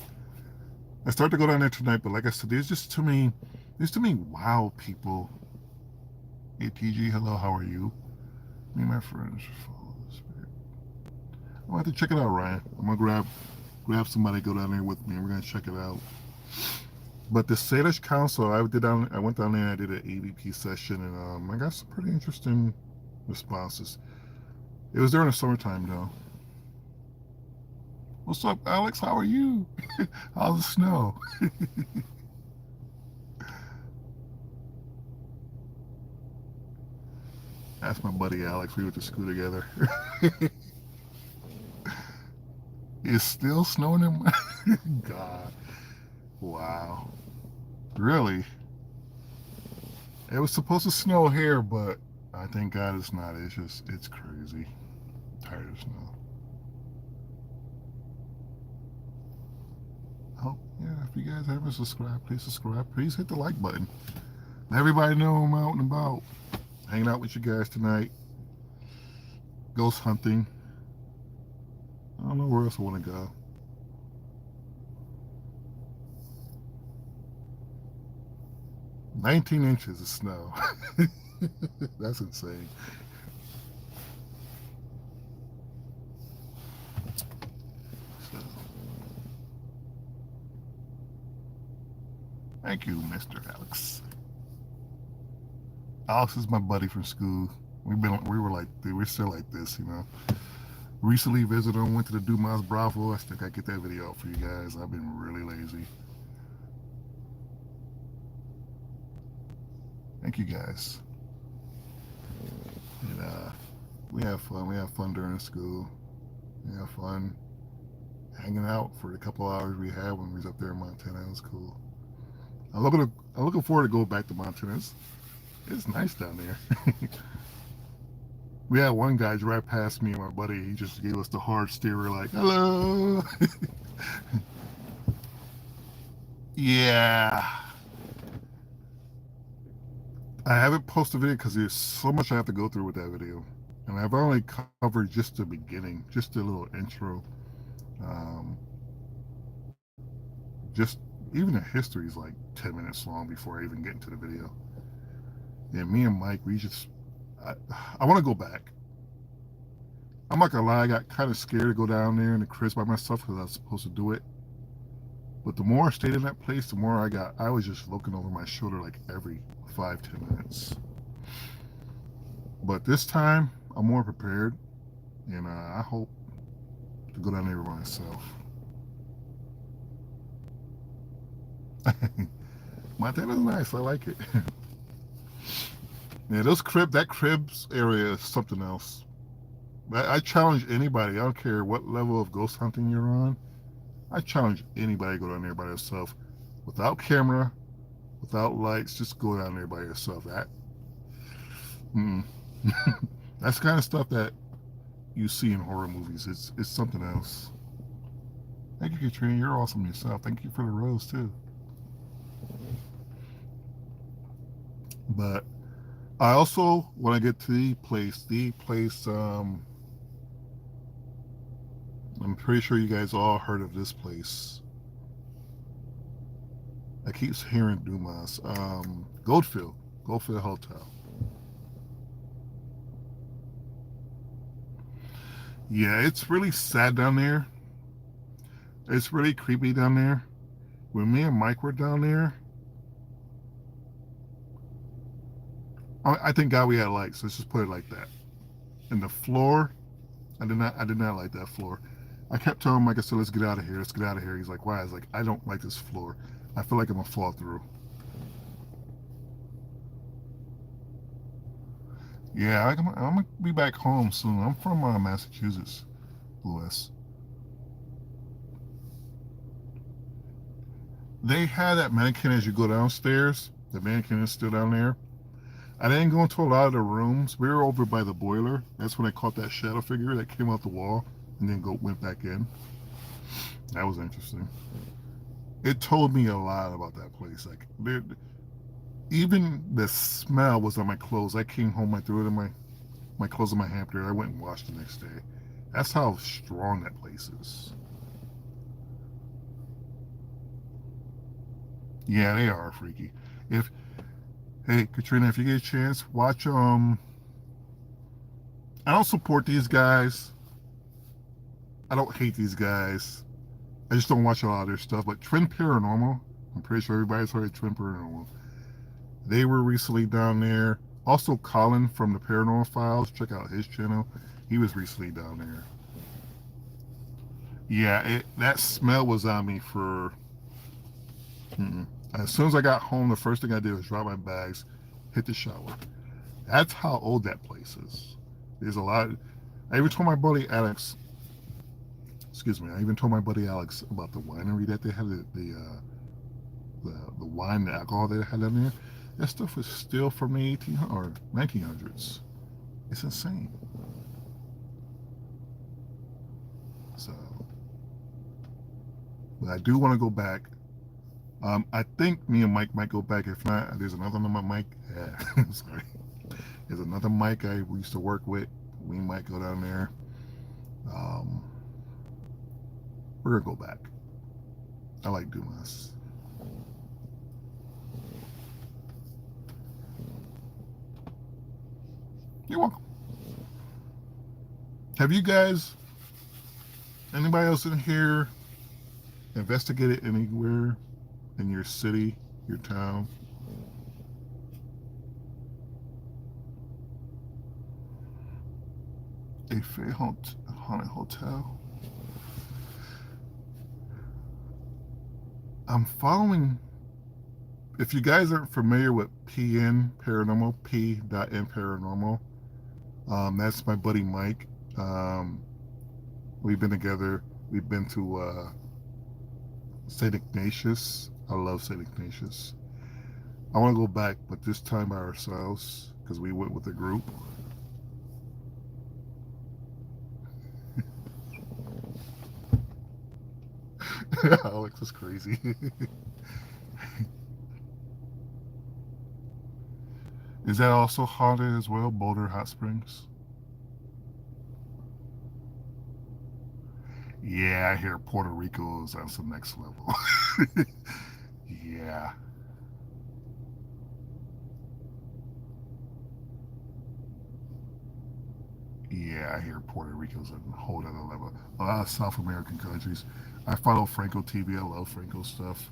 I started to go down there tonight, but like I said, there's too many wild people. Hey TG, hello, how are you? Me and my friends follow the spirit. I'm gonna have to check it out, Ryan. I'm gonna grab somebody, go down there with me, and we're gonna check it out. But the Salish Council, I went down there and I did an AVP session, and I got some pretty interesting responses. It was during the summertime though. What's up, Alex? How are you? How's the snow? That's my buddy Alex. We went to school together. It's still snowing in my God. Wow. Really? It was supposed to snow here, but I thank God it's not. It's crazy. I'm tired of snow. Oh, yeah, if you guys haven't subscribed, please subscribe. Please hit the like button. Let everybody know I'm out and about. Hanging out with you guys tonight. Ghost hunting. I don't know where else I want to go. "19 inches of snow." That's insane. So, thank you, Mr. Alex. Alex is my buddy from school. We're still like this, you know. Recently visited him, went to the Dumas Bravo. I think I get that video out for you guys. I've been really lazy. Thank you guys. And we have fun. We have fun during school. We have fun hanging out for the couple hours we had when we was up there in Montana. It was cool. I'm looking forward to going back to Montana. It's nice down there. We had one guy drive past me and my buddy. He just gave us the hard stare, like, hello. Yeah. I haven't posted a video because there's so much I have to go through with that video. And I've only covered just the beginning, just a little intro. Just even the history is like 10 minutes long before I even get into the video. And me and Mike, I want to go back. I'm not gonna lie, I got kind of scared to go down there in the cribs by myself because I was supposed to do it. But the more I stayed in that place, the more I was just looking over my shoulder like every 5, 10 minutes. But this time, I'm more prepared, and I hope to go down there by myself. Montana's nice. I like it. Yeah, that cribs area is something else. I challenge anybody. I don't care what level of ghost hunting you're on. I challenge anybody to go down there by yourself, without camera, without lights. Just go down there by yourself. Mm, that's the kind of stuff that you see in horror movies. It's something else. Thank you, Katrina. You're awesome yourself. Thank you for the rose too. But I also, when I get to the place, I'm pretty sure you guys all heard of this place. I keep hearing Dumas. Goldfield Hotel. Yeah, it's really sad down there. It's really creepy down there. When me and Mike were down there, I thank God we had lights. Let's just put it like that. And the floor, I did not like that floor. I kept telling Mike, I said, let's get out of here. Let's get out of here. He's like, why? I was like, I don't like this floor. I feel like I'm gonna fall through. Yeah, I'm gonna be back home soon. I'm from Massachusetts, Louis. They had that mannequin as you go downstairs. The mannequin is still down there. I didn't go into a lot of the rooms. We were over by the boiler. That's when I caught that shadow figure that came out the wall and then went back in. That was interesting. It told me a lot about that place. Like even the smell was on my clothes. I came home, I threw it in my clothes in my hamper. I went and washed the next day. That's how strong that place is. Yeah, they are freaky. If Hey Katrina, if you get a chance, watch I don't support these guys. I don't hate these guys. I just don't watch a lot of their stuff. But Trend Paranormal, I'm pretty sure everybody's heard of Trend Paranormal. They were recently down there. Also, Colin from the Paranormal Files. Check out his channel. He was recently down there. Yeah, that smell was on me for. Mm-mm. As soon as I got home, the first thing I did was drop my bags, hit the shower. That's how old that place is. There's a lot. I even told my buddy Alex. Excuse me. I even told my buddy Alex about the winery that they had. The wine, the alcohol they had down there. That stuff was still from the 1800s or 1900s. It's insane. So, but I do want to go back. I think me and Mike might go back. If not, there's another number Mike. Yeah, sorry. There's another Mike we used to work with. We might go down there. Um, we're gonna go back. I like Dumas. You're welcome. Have you guys, anybody else in here, investigated anywhere in your city, your town? A haunted hotel? I'm following. If you guys aren't familiar with PN Paranormal, P.N Paranormal, that's my buddy Mike. We've been together. We've been to St. Ignatius. I love St. Ignatius. I want to go back, but this time by ourselves because we went with a group. Alex is crazy. Is that also haunted as well, Boulder Hot Springs? Yeah, I hear Puerto Rico is on some next level. Yeah, yeah, I hear Puerto Rico's a whole other level. A lot of South American countries. I follow Franco TV. I love Franco stuff,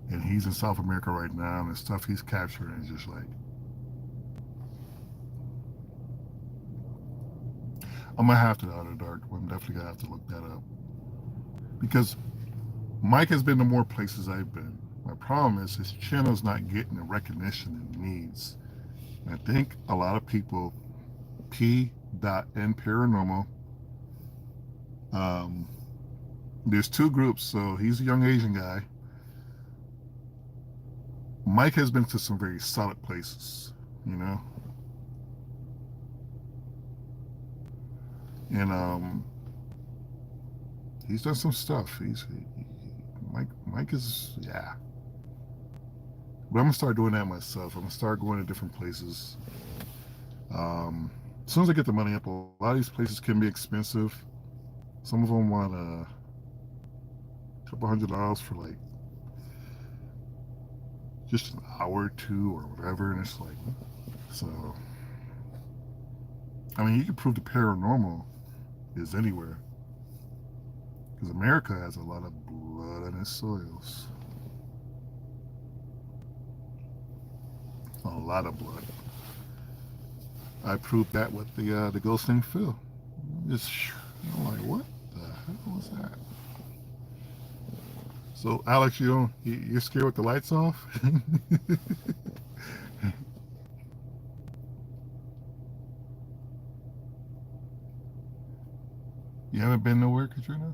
and he's in South America right now, and the stuff he's capturing is just like, I'm gonna have to out of the dark. I'm definitely gonna have to look that up because Mike has been to more places I've been. My problem is his channel's not getting the recognition it needs. And I think a lot of people, P. and Paranormal, um, there's two groups. So he's a young Asian guy. Mike has been to some very solid places, you know, and he's done some stuff. Mike is, yeah. But I'm gonna start doing that myself. I'm gonna start going to different places. As soon as I get the money up, a lot of these places can be expensive. Some of them want a couple $100 for like just an hour or two or whatever, and it's like, so. I mean, you can prove the paranormal is anywhere, because America has a lot of blood on its soils. A lot of blood. I proved that with the ghost named Phil. Just, I'm like, what the hell was that? So, Alex, you're scared with the lights off? You haven't been nowhere, Katrina?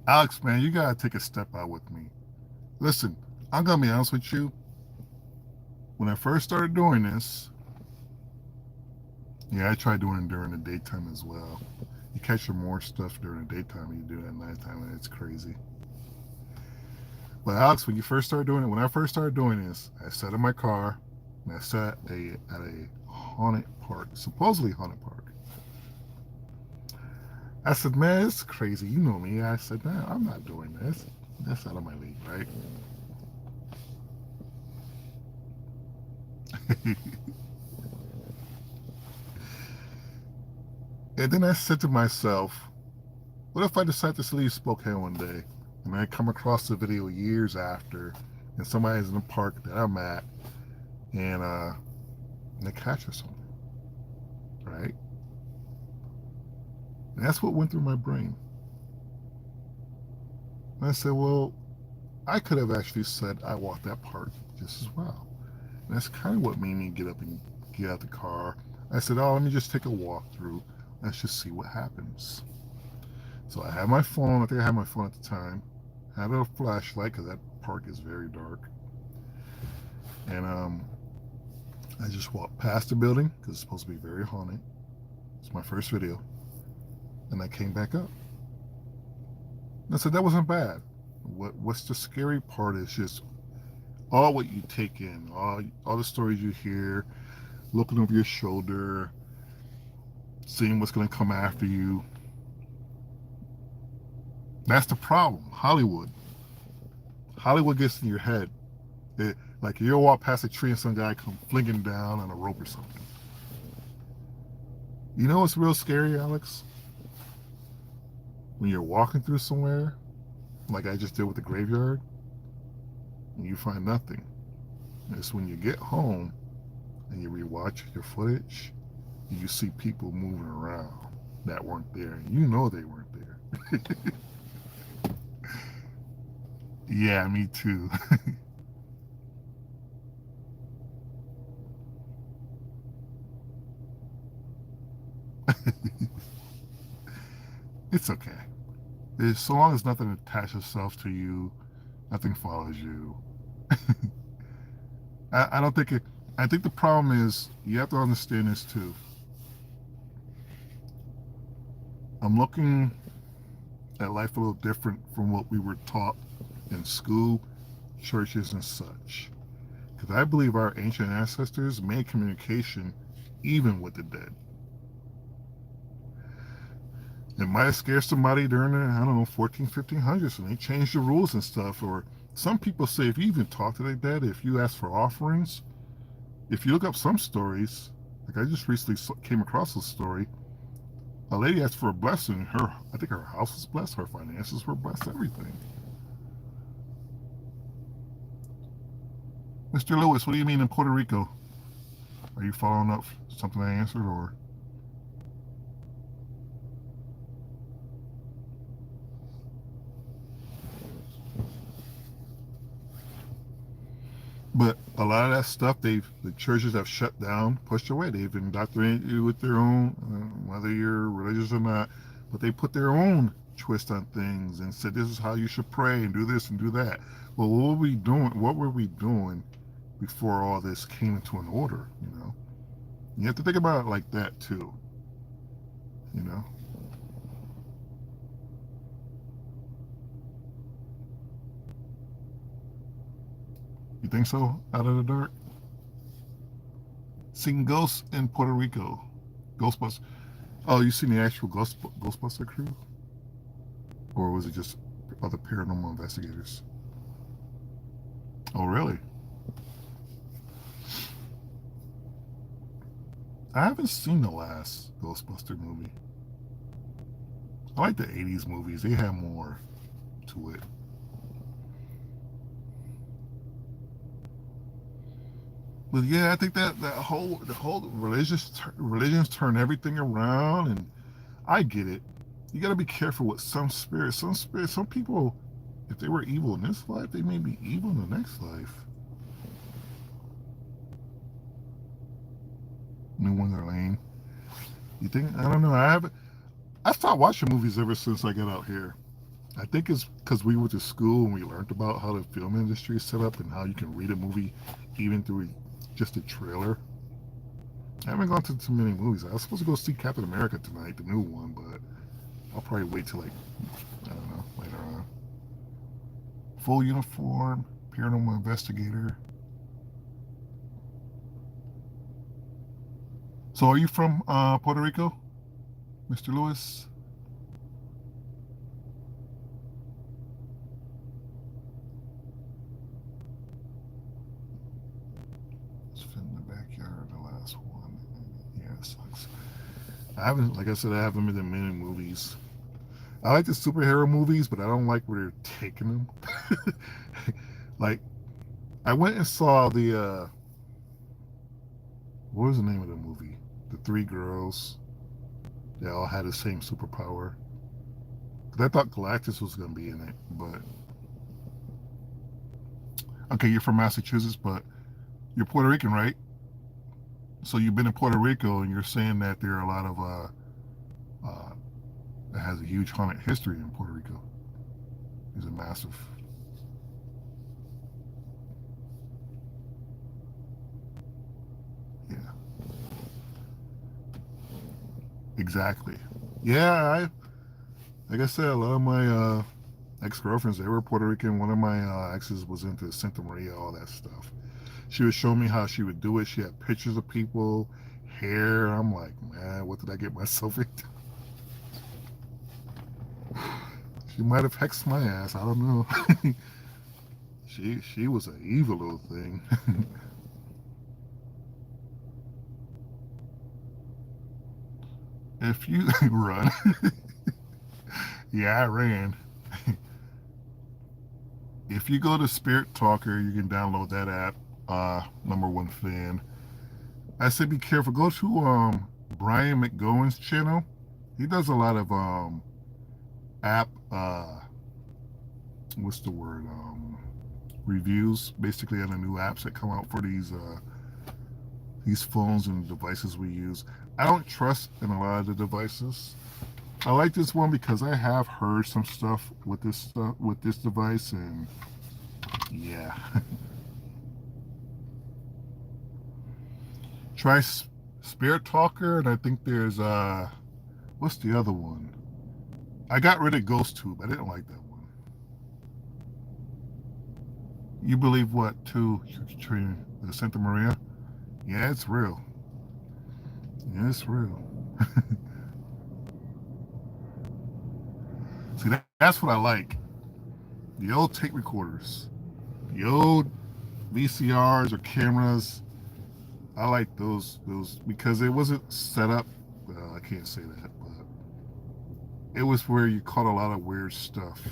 Alex, man, you gotta take a step out with me. Listen, I'm gonna be honest with you. When I first started doing this, yeah, I tried doing it during the daytime as well. You catch more stuff during the daytime than you do at nighttime, and it's crazy. But Alex, when I first started doing this, I sat in my car and I sat at a haunted park, supposedly haunted park. I said, man, it's crazy. You know me. I said, no, I'm not doing this. That's out of my league, right? And then I said to myself, what if I decide to leave Spokane one day and I come across the video years after and somebody's in the park that I'm at and they catch or something, right? And that's what went through my brain. And I said, well, I could have actually said I walked that park just as well. And that's kind of what made me get up and get out the car. I said, oh, let me just take a walk through. Let's just see what happens. So I had my phone. I think I had my phone at the time. I had a flashlight because that park is very dark. And I just walked past the building because it's supposed to be very haunted. It's my first video. And I came back up. And I said, that wasn't bad. What's the scary part is just all what you take in, all the stories you hear, looking over your shoulder, seeing what's going to come after you. That's the problem. Hollywood gets in your head. Like you'll walk past a tree and some guy come flinging down on a rope or something. You know what's real scary, Alex? When you're walking through somewhere, like I just did with the graveyard, and you find nothing. It's when you get home and you rewatch your footage, and you see people moving around that weren't there, and you know they weren't there. Yeah, me too. It's okay. So long as nothing attaches itself to you, nothing follows you. I don't think it. I think the problem is you have to understand this too. I'm looking at life a little different from what we were taught in school, churches, and such. Because I believe our ancient ancestors made communication even with the dead. It might have scared somebody during the, I don't know, 1500s, and they changed the rules and stuff. Or some people say if you even talk to the dead, if you ask for offerings, if you look up some stories, like I just recently came across a story, a lady asked for a blessing. I think her house was blessed, her finances were blessed, everything. Mr. Lewis, what do you mean in Puerto Rico? Are you following up something I answered, or? But a lot of that stuff, the churches have shut down, pushed away. They've indoctrinated you with their own, whether you're religious or not, but they put their own twist on things and said this is how you should pray and do this and do that. Well, what were we doing? What were we doing before all this came into an order? You have to think about it like that too. You know. You think so? Out of the dark? Seen ghosts in Puerto Rico. Ghostbusters. Oh, you seen the actual Ghostbuster crew? Or was it just other paranormal investigators? Oh, really? I haven't seen the last Ghostbuster movie. I like the 80s movies. They have more to it. But yeah, I think that the whole religions turn everything around, and I get it. You got to be careful with some spirits. Some people, if they were evil in this life, they may be evil in the next life. New Wonderland. You think? I don't know. I stopped watching movies ever since I got out here. I think it's because we went to school and we learned about how the film industry is set up and how you can read a movie even through just a trailer. I haven't gone to too many movies. I was supposed to go see Captain America tonight, the new one, but I'll probably wait till I don't know, later on. Full uniform, paranormal investigator. So are you from Puerto Rico, Mr. Lewis? Let's fit in the backyard, the last one. Yeah, it sucks. Like I said, I haven't been in many movies. I like the superhero movies, but I don't like where they're taking them. Like, I went and saw what was the name of the movie? The three girls. They all had the same superpower. Because I thought Galactus was going to be in it, but okay, you're from Massachusetts, but you're Puerto Rican, right? So you've been in Puerto Rico, and you're saying that there are a lot of that has a huge haunted history in Puerto Rico. There's a massive. Yeah, exactly. Yeah, like I said, a lot of my ex-girlfriends, they were Puerto Rican. One of my exes was into Santa Maria, all that stuff. She would show me how she would do it. She had pictures of people, hair. I'm like, man, what did I get myself into? She might have hexed my ass. I don't know. She was an evil little thing. If you run, yeah, I ran. If you go to Spirit Talker, you can download that app. Number one fan. I say be careful. Go to Brian McGowan's channel. He does a lot of app what's the word reviews basically on the new apps that come out for these phones and devices we use. I don't trust in a lot of the devices. I like this one because I have heard some stuff with this device, and yeah. Try Spirit Talker, and I think there's what's the other one? I got rid of GhostTube. I didn't like that one. You believe what too? The Santa Maria? Yeah, it's real. Yeah, it's real. See, that's what I like. The old tape recorders, the old VCRs or cameras. I like those because it wasn't set up. Well, I can't say that, but it was where you caught a lot of weird stuff.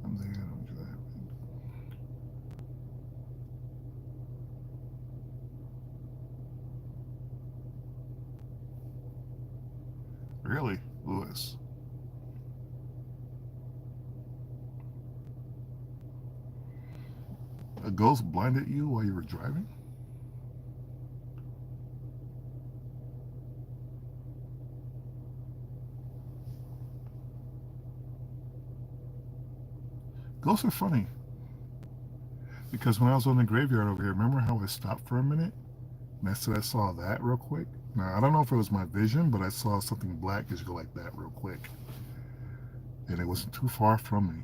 I'm there. I'm driving. Really, Lewis? A ghost blinded you while you were driving? Ghosts are funny because when I was on the graveyard over here, remember how I stopped for a minute and I said I saw that real quick? Now I don't know if it was my vision, but I saw something black just go like that real quick, and it wasn't too far from me.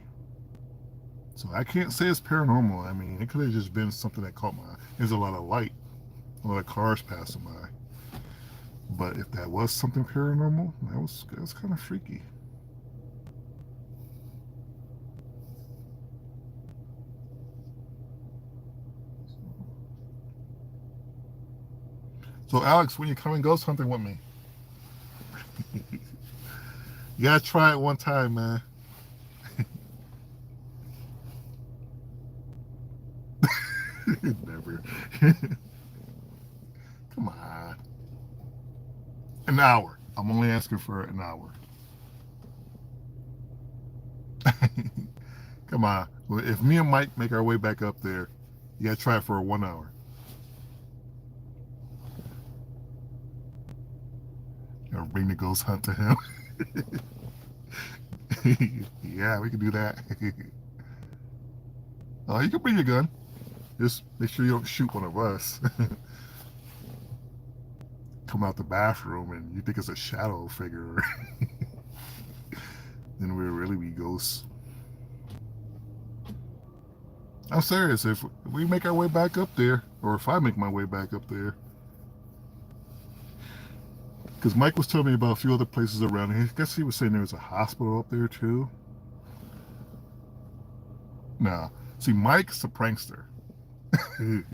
So I can't say it's paranormal. I mean, it could have just been something that caught my eye. There's a lot of light, a lot of cars passing by. But if that was something paranormal, that was kind of freaky. So Alex, when you coming ghost hunting with me, you gotta try it one time, man. Never. Come on. An hour. I'm only asking for an hour. Come on. Well, if me and Mike make our way back up there, you gotta try it for 1 hour. You know, bring the ghost hunt to him. Yeah, we can do that. You can bring your gun. Just make sure you don't shoot one of us. Come out the bathroom and you think it's a shadow figure. Then we'll really be ghosts. I'm serious. If we make our way back up there, or if I make my way back up there, because Mike was telling me about a few other places around here. I guess he was saying there was a hospital up there too. Nah, see, Mike's a prankster. He's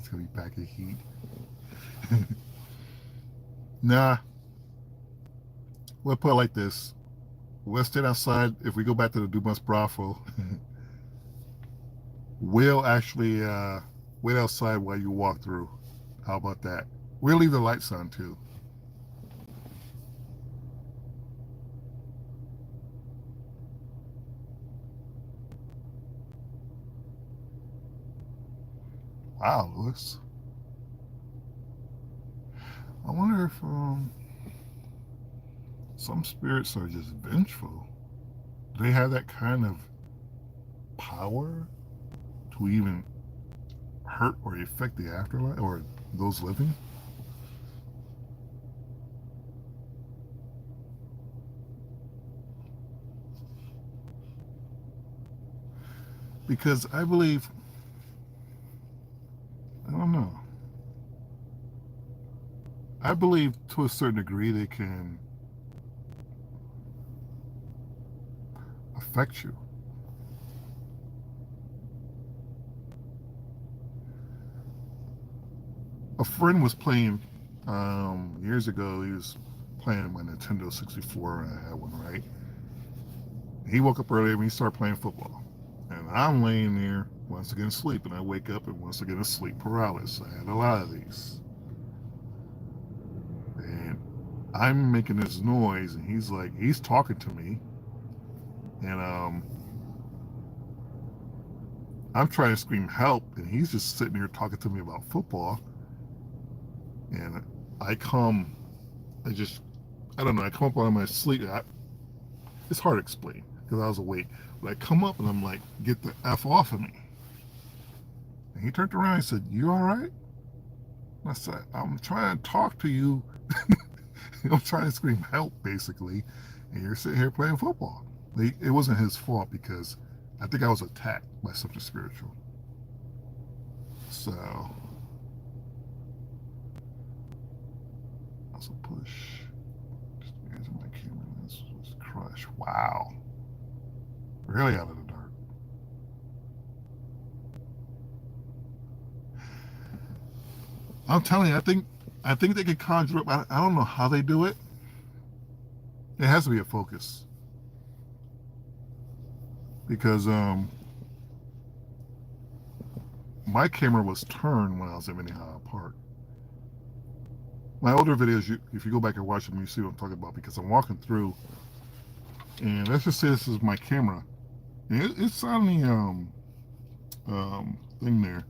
gonna be back in heat. Nah, we'll put it like this. We'll stand outside. If we go back to the Dumas brothel, we'll actually wait outside while you walk through. How about that? We'll leave the lights on too. Wow, Lewis. I wonder if some spirits are just vengeful. Do they have that kind of power to even hurt or affect the afterlife or those living? Because I believe, I don't know, I believe to a certain degree they can affect you. A friend was playing years ago. He was playing my Nintendo 64, and I had one, right? He woke up early and he started playing football. And I'm laying there once again asleep, and I wake up and once again sleep paralysis. I had a lot of these. And I'm making this noise, and he's talking to me. And I'm trying to scream help, and he's just sitting here talking to me about football. And I come, I don't know, I come up out of my sleep. It's hard to explain because I was awake. But I come up and I'm like, get the F off of me. And he turned around and said, you all right? And I said, I'm trying to talk to you. I'm trying to scream help, basically. And you're sitting here playing football. It wasn't his fault because I think I was attacked by something spiritual. So also push. Just using my camera. This was crush. Wow. Really out of the dark. I'm telling you, I think they can conjure up. I don't know how they do it. It has to be a focus because my camera was turned when I was in Minnehaha Park. My older videos, if you go back and watch them, you see what I'm talking about because I'm walking through, and let's just say this is my camera. And it's on the thing there,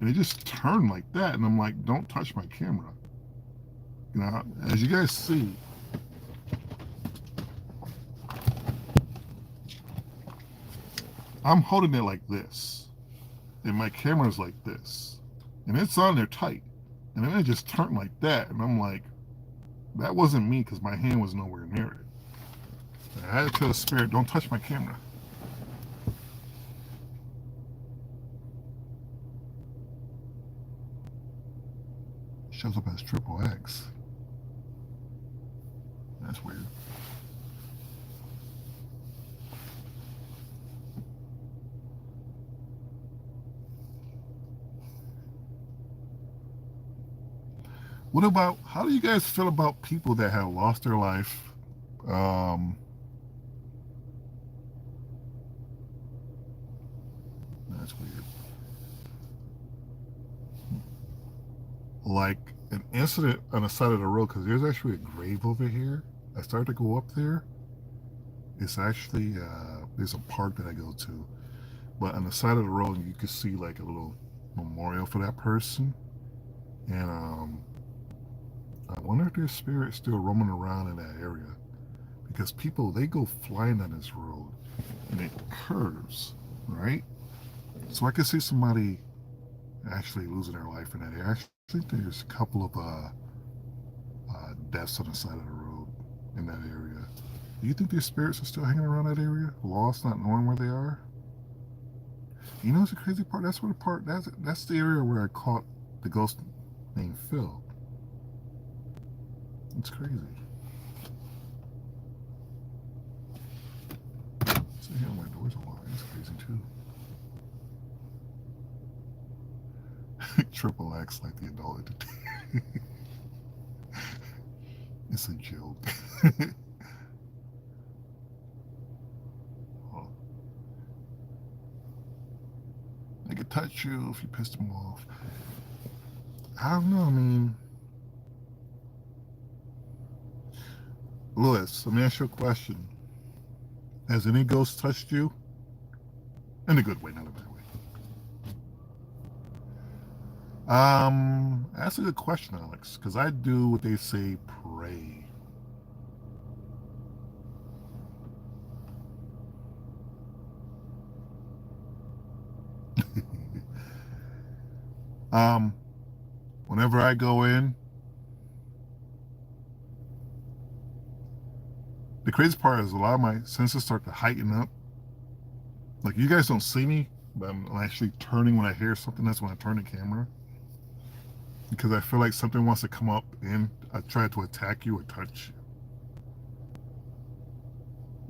and it just turned like that, and I'm like, don't touch my camera. You know, as you guys see, I'm holding it like this, and my camera's like this, and it's on there tight, and then it just turned like that, and I'm like, that wasn't me because my hand was nowhere near it. And I had to tell the spirit, don't touch my camera. It shows up as triple X. That's weird. What about, how do you guys feel about people that have lost their life? That's weird. Like an incident on the side of the road, because there's actually a grave over here. I started to go up there. It's actually, there's a park that I go to. But on the side of the road, you can see like a little memorial for that person. And I wonder if their spirit's still roaming around in that area. Because people, they go flying on this road and it curves, right? So I could see somebody actually losing their life in that area. I think there's a couple of deaths on the side of the road in that area. Do you think their spirits are still hanging around that area, lost, not knowing where they are? You know, what's the crazy part? That's where the part. That's the area where I caught the ghost named Phil. It's crazy. See here, my door's alarm. That's crazy too. Triple X like the adult entity. It's a joke. Oh. They could touch you if you pissed them off. I don't know. I mean, Lewis, let me ask you a question. Has any ghost touched you? In a good way, not a bad way. That's a good question, Alex, because I do what they say, pray. um, Whenever I go in, the crazy part is a lot of my senses start to heighten up. Like you guys don't see me, but I'm actually turning when I hear something. That's when I turn the camera. Because I feel like something wants to come up and I try to attack you or touch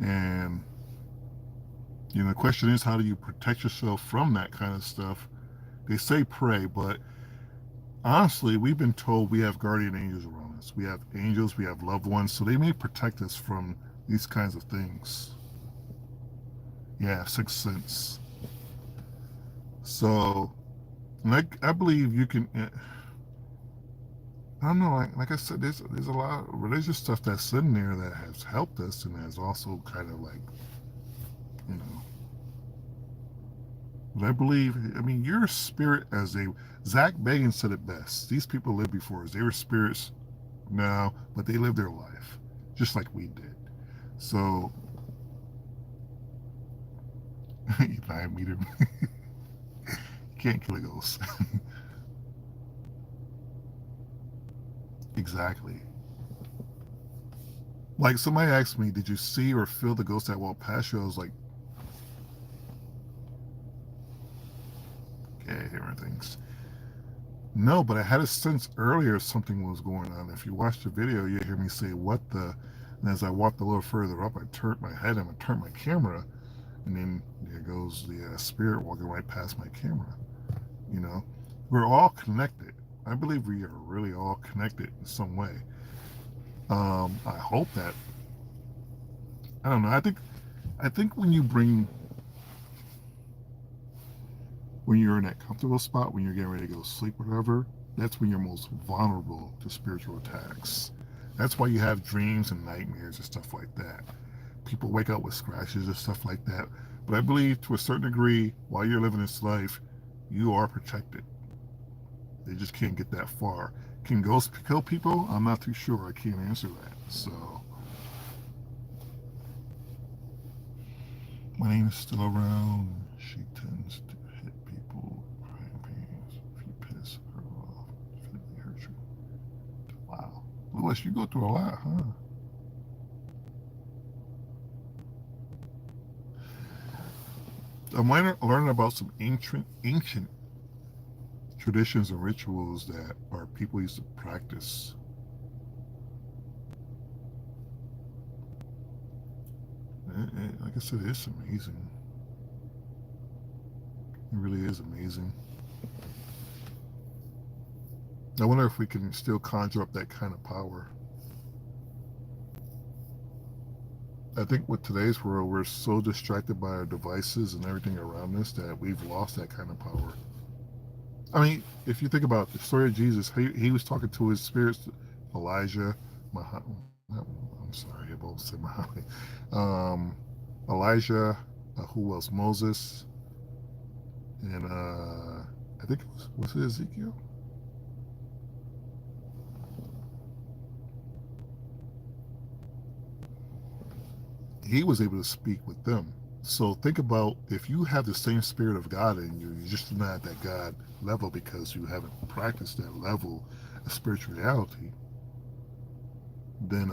you. And, you know, the question is, how do you protect yourself from that kind of stuff? They say pray, but honestly, we've been told we have guardian angels around us. We have angels, we have loved ones, so they may protect us from these kinds of things. Yeah, sixth sense. So, like, I believe you can. I don't know. Like I said, there's a lot of religious stuff that's in there that has helped us and has also kind of like, you know. But I believe. I mean, your spirit as a Zach Bagans said it best. These people lived before us. They were spirits now, but they lived their life just like we did. So, you meet him. You can't kill a ghost. Exactly. Like somebody asked me, did you see or feel the ghost that walked past you? I was like, yeah, hearing things. No, but I had a sense earlier something was going on. If you watch the video, you hear me say, "What the?" And as I walked a little further up, I turned my head and I turned my camera, and then there goes the spirit walking right past my camera. You know, we're all connected. I believe we are really all connected in some way. I hope that. I don't know. I think when you're in that comfortable spot, when you're getting ready to go to sleep, whatever, that's when you're most vulnerable to spiritual attacks. That's why you have dreams and nightmares and stuff like that. People wake up with scratches and stuff like that. But I believe to a certain degree, while you're living this life, you are protected. They just can't get that far. Can ghosts kill people? I'm not too sure. I can't answer that. So, my name is still around. She tends to hit people, crying pains. If you piss her off, physically hurt you. Wow. Louis, you go through a lot, huh? I'm learning about some ancient traditions and rituals that our people used to practice. Like I said, it's amazing. It really is amazing. I wonder if we can still conjure up that kind of power. I think with today's world, we're so distracted by our devices and everything around us that we've lost that kind of power. I mean, if you think about the story of Jesus, he was talking to his spirits, Elijah, I'm sorry, I both said Muhammad, um, Elijah, who else? Moses, and I think was it Ezekiel? He was able to speak with them. So think about if you have the same spirit of God in you, you're just not at that God level because you haven't practiced that level of spirituality, then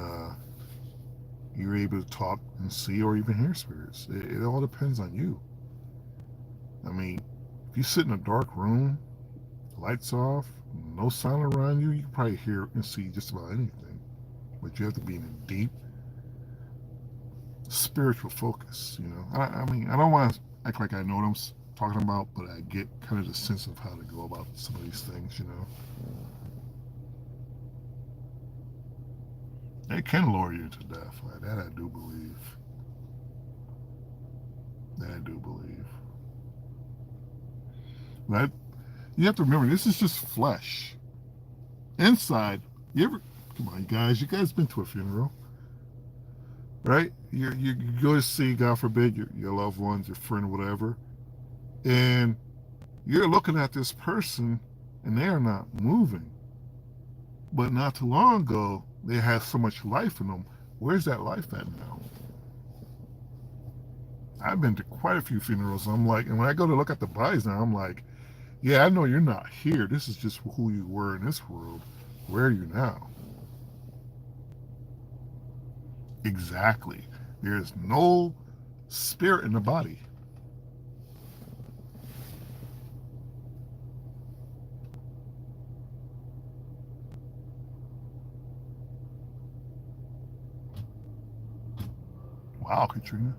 you're able to talk and see or even hear spirits. It all depends on you. I mean, if you sit in a dark room, lights off, no sound around you, you can probably hear and see just about anything. But you have to be in a deep spiritual focus. I mean, I don't want to act like I know what I'm talking about, but I get kind of the sense of how to go about some of these things. It can lower you to death. Like that I do believe. That I do believe. But you have to remember, this is just flesh. Inside, you ever, come on, you guys been to a funeral, right? You go to see, God forbid, your loved ones, your friend, whatever, and you're looking at this person and they are not moving. But not too long ago, they had so much life in them. Where's that life at now? I've been to quite a few funerals. I'm like, and when I go to look at the bodies now, I'm like, yeah, I know you're not here. This is just who you were in this world. Where are you now? Exactly. There's no spirit in the body. Wow, Katrina.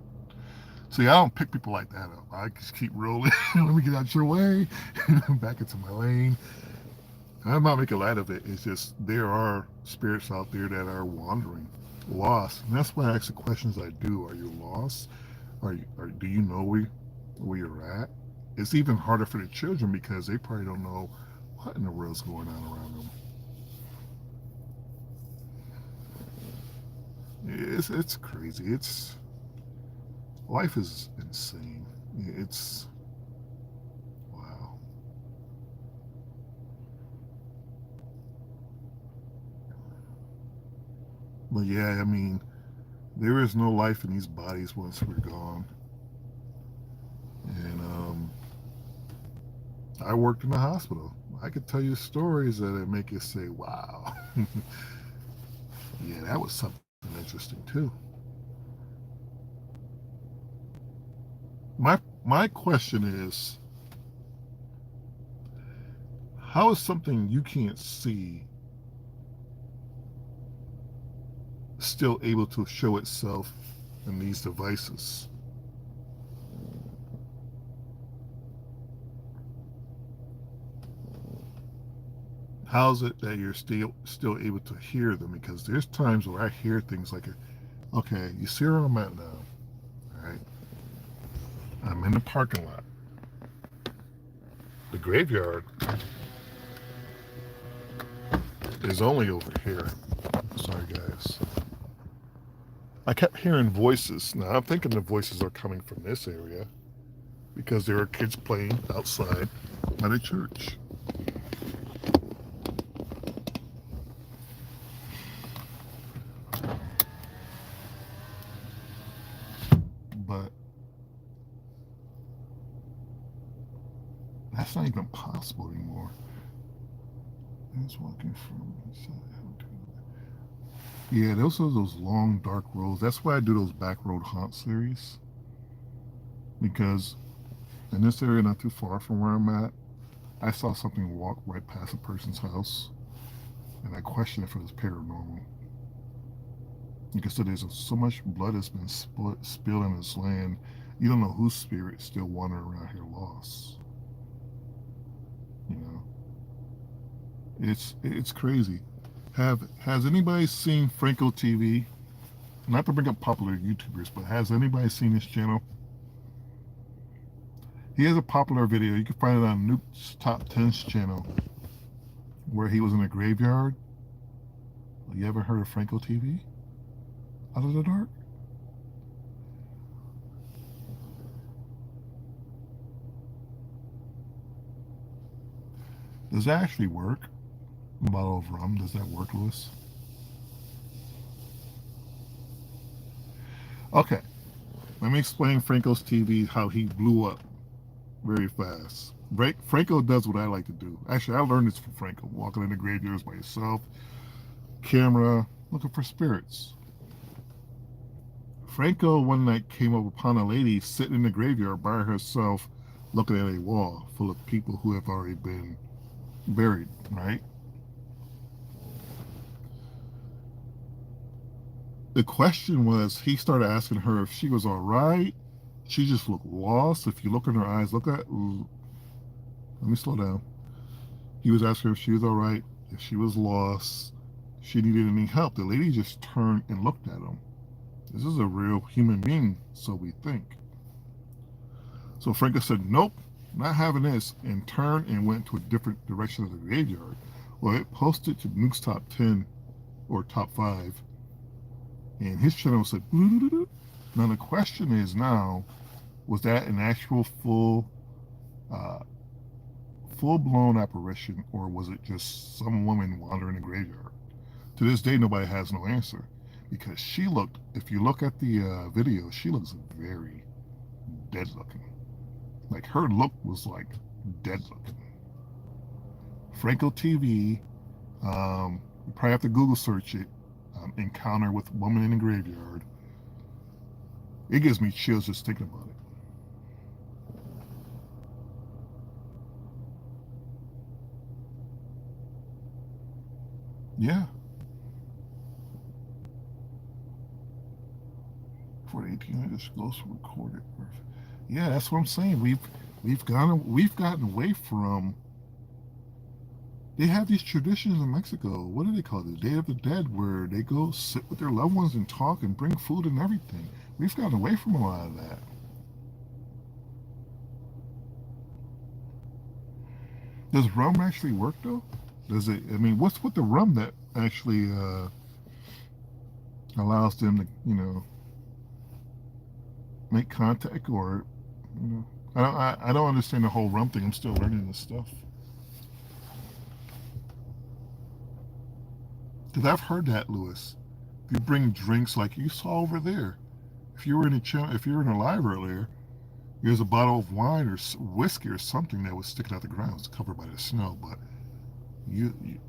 See, I don't pick people like that up. I just keep rolling. Let me get out your way. Back into my lane. I'm not making light of it. It's just there are spirits out there that are wandering, lost. And that's why I ask the questions I do. Are you lost? Do you know where you're at? It's even harder for the children because they probably don't know what in the world's going on around them. It's crazy. It's life is insane. It's wow. But yeah, I mean, there is no life in these bodies once we're gone. And I worked in the hospital. I could tell you stories that make you say, "Wow, yeah, that was something interesting too." My question is, How is something you can't see still able to show itself in these devices? How is it that you're still able to hear them? Because there's times where I hear things like, okay, you see where I'm at now, all right? I'm in the parking lot. The graveyard is only over here. Sorry, guys. I kept hearing voices. Now I'm thinking the voices are coming from this area because there are kids playing outside at a church. But that's not even possible anymore. I was walking from inside. Yeah, those are those long dark roads. That's why I do those back road haunt series. Because in this area not too far from where I'm at, I saw something walk right past a person's house, and I questioned if it was paranormal. Because there's so much blood that's been spilled in this land, you don't know whose spirit's still wandering around here lost. You know, it's crazy. Has anybody seen Franco TV? Not to bring up popular YouTubers, but has anybody seen this channel? He has a popular video. You can find it on Nuke's Top 10's channel, where he was in a graveyard. You ever heard of Franco TV? Out of the dark? Does that actually work? A bottle of rum, does that work, Lewis? Okay, let me explain Franco's TV, how he blew up very fast. Franco does what I like to do. Actually, I learned this from Franco, walking in the graveyards by yourself, camera, looking for spirits. Franco one night came up upon a lady sitting in the graveyard by herself, looking at a wall full of people who have already been buried, right? The question was, he started asking her if she was all right. She just looked lost. If you look in her eyes, let me slow down. He was asking her if she was all right, if she was lost, she needed any help. The lady just turned and looked at him. This is a real human being, so we think. So Franco said, nope, not having this, and turned and went to a different direction of the graveyard. Well, it posted to Nuke's Top 10 or Top 5, and his channel said, doo-doo-doo-doo. Now the question is now, was that an actual full-blown apparition, or was it just some woman wandering the graveyard? To this day, nobody has no answer, because she looked, if you look at the video, she looks very dead looking. Like, her look was like dead looking. Franco TV, you probably have to Google search it, encounter with woman in the graveyard. It gives me chills just thinking about it. Yeah. For the 1800s, ghosts recorded. Yeah, that's what I'm saying. We've gotten away from. They have these traditions in Mexico. What do they call it? The Day of the Dead, where they go sit with their loved ones and talk and bring food and everything. We've gotten away from a lot of that. Does rum actually work though? Does it? I mean, what's with the rum that actually allows them to, make contact, or, I don't understand the whole rum thing. I'm still learning this stuff. Because I've heard that, Lewis. If you bring drinks like you saw over there, if you were in a live earlier, there's a bottle of wine or whiskey or something that was sticking out the ground. It's covered by the snow, but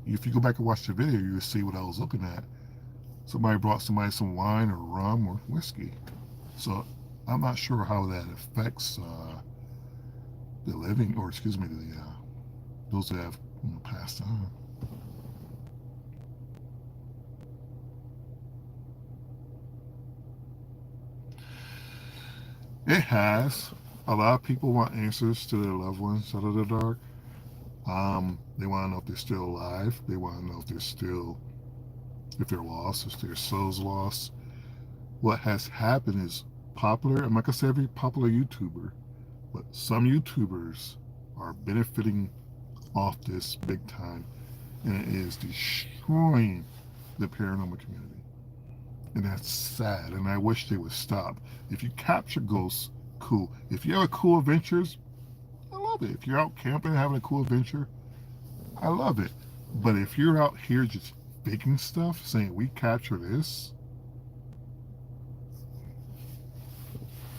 if you go back and watch the video, you'll see what I was looking at. Somebody brought somebody some wine or rum or whiskey. So I'm not sure how that affects the living, or excuse me, those that have passed on. It has. A lot of people want answers to their loved ones out of the dark. They want to know if they're still alive. They want to know if they're lost, if their soul's lost. What has happened is popular, I'm not going to say every popular YouTuber, but some YouTubers are benefiting off this big time, and it is destroying the paranormal community. And that's sad, and I wish they would stop. If you capture ghosts, cool. If you have a cool adventures, I love it. If you're out camping having a cool adventure, I love it. But if you're out here just faking stuff, saying we capture this,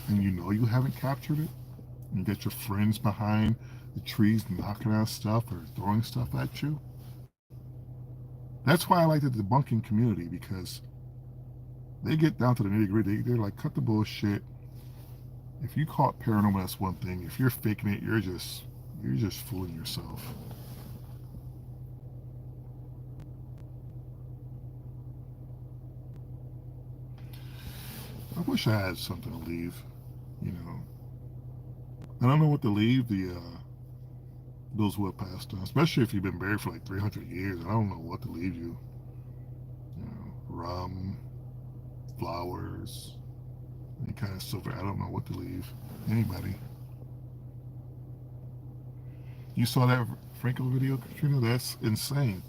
and you know you haven't captured it, and you get your friends behind the trees knocking out stuff or throwing stuff at you, that's why I like the debunking community, because they get down to the nitty gritty. They're like, cut the bullshit. If you caught paranormal, that's one thing. If you're faking it, you're just fooling yourself. I wish I had something to leave. I don't know what to leave those who have passed on, especially if you've been buried for like 300 years. I don't know what to leave you. Rum, flowers, any kind of silver. I don't know what to leave anybody. You saw that Franco video, Katrina? That's insane.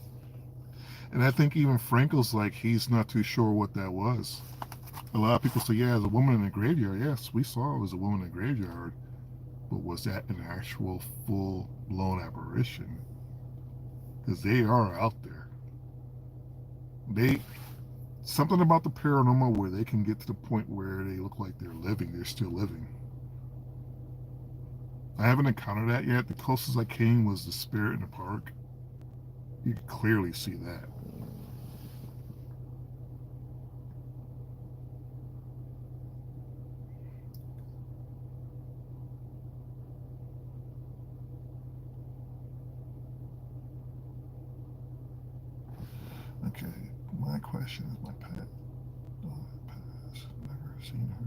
And I think even Franco's like, he's not too sure what that was. A lot of people say, yeah, there's a woman in the graveyard. Yes, we saw it was a woman in the graveyard. But was that an actual full-blown apparition? Because they are out there. Something about the paranormal where they can get to the point where they look like they're living. They're still living. I haven't encountered that yet. The closest I came was the spirit in the park. You can clearly see that. Okay, my question is my pet. Pass. Never seen her.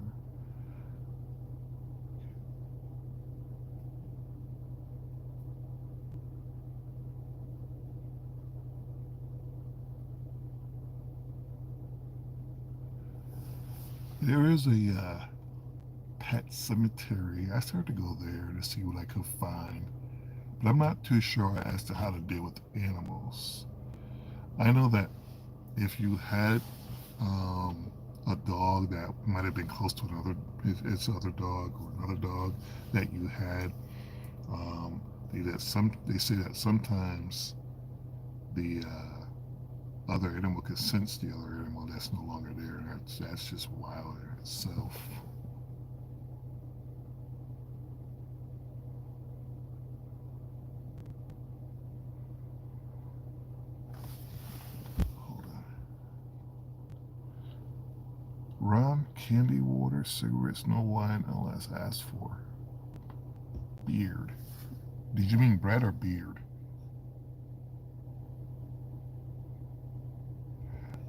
There is a pet cemetery. I started to go there to see what I could find, but I'm not too sure as to how to deal with animals. I know that if you had a dog that might have been close to its other dog or another dog that you had, they say that sometimes the other animal can sense the other animal that's no longer there, and that's just wild in itself. Hold on. Rum, candy, water, cigarettes, no wine unless asked for. Beard. Did you mean bread or beard?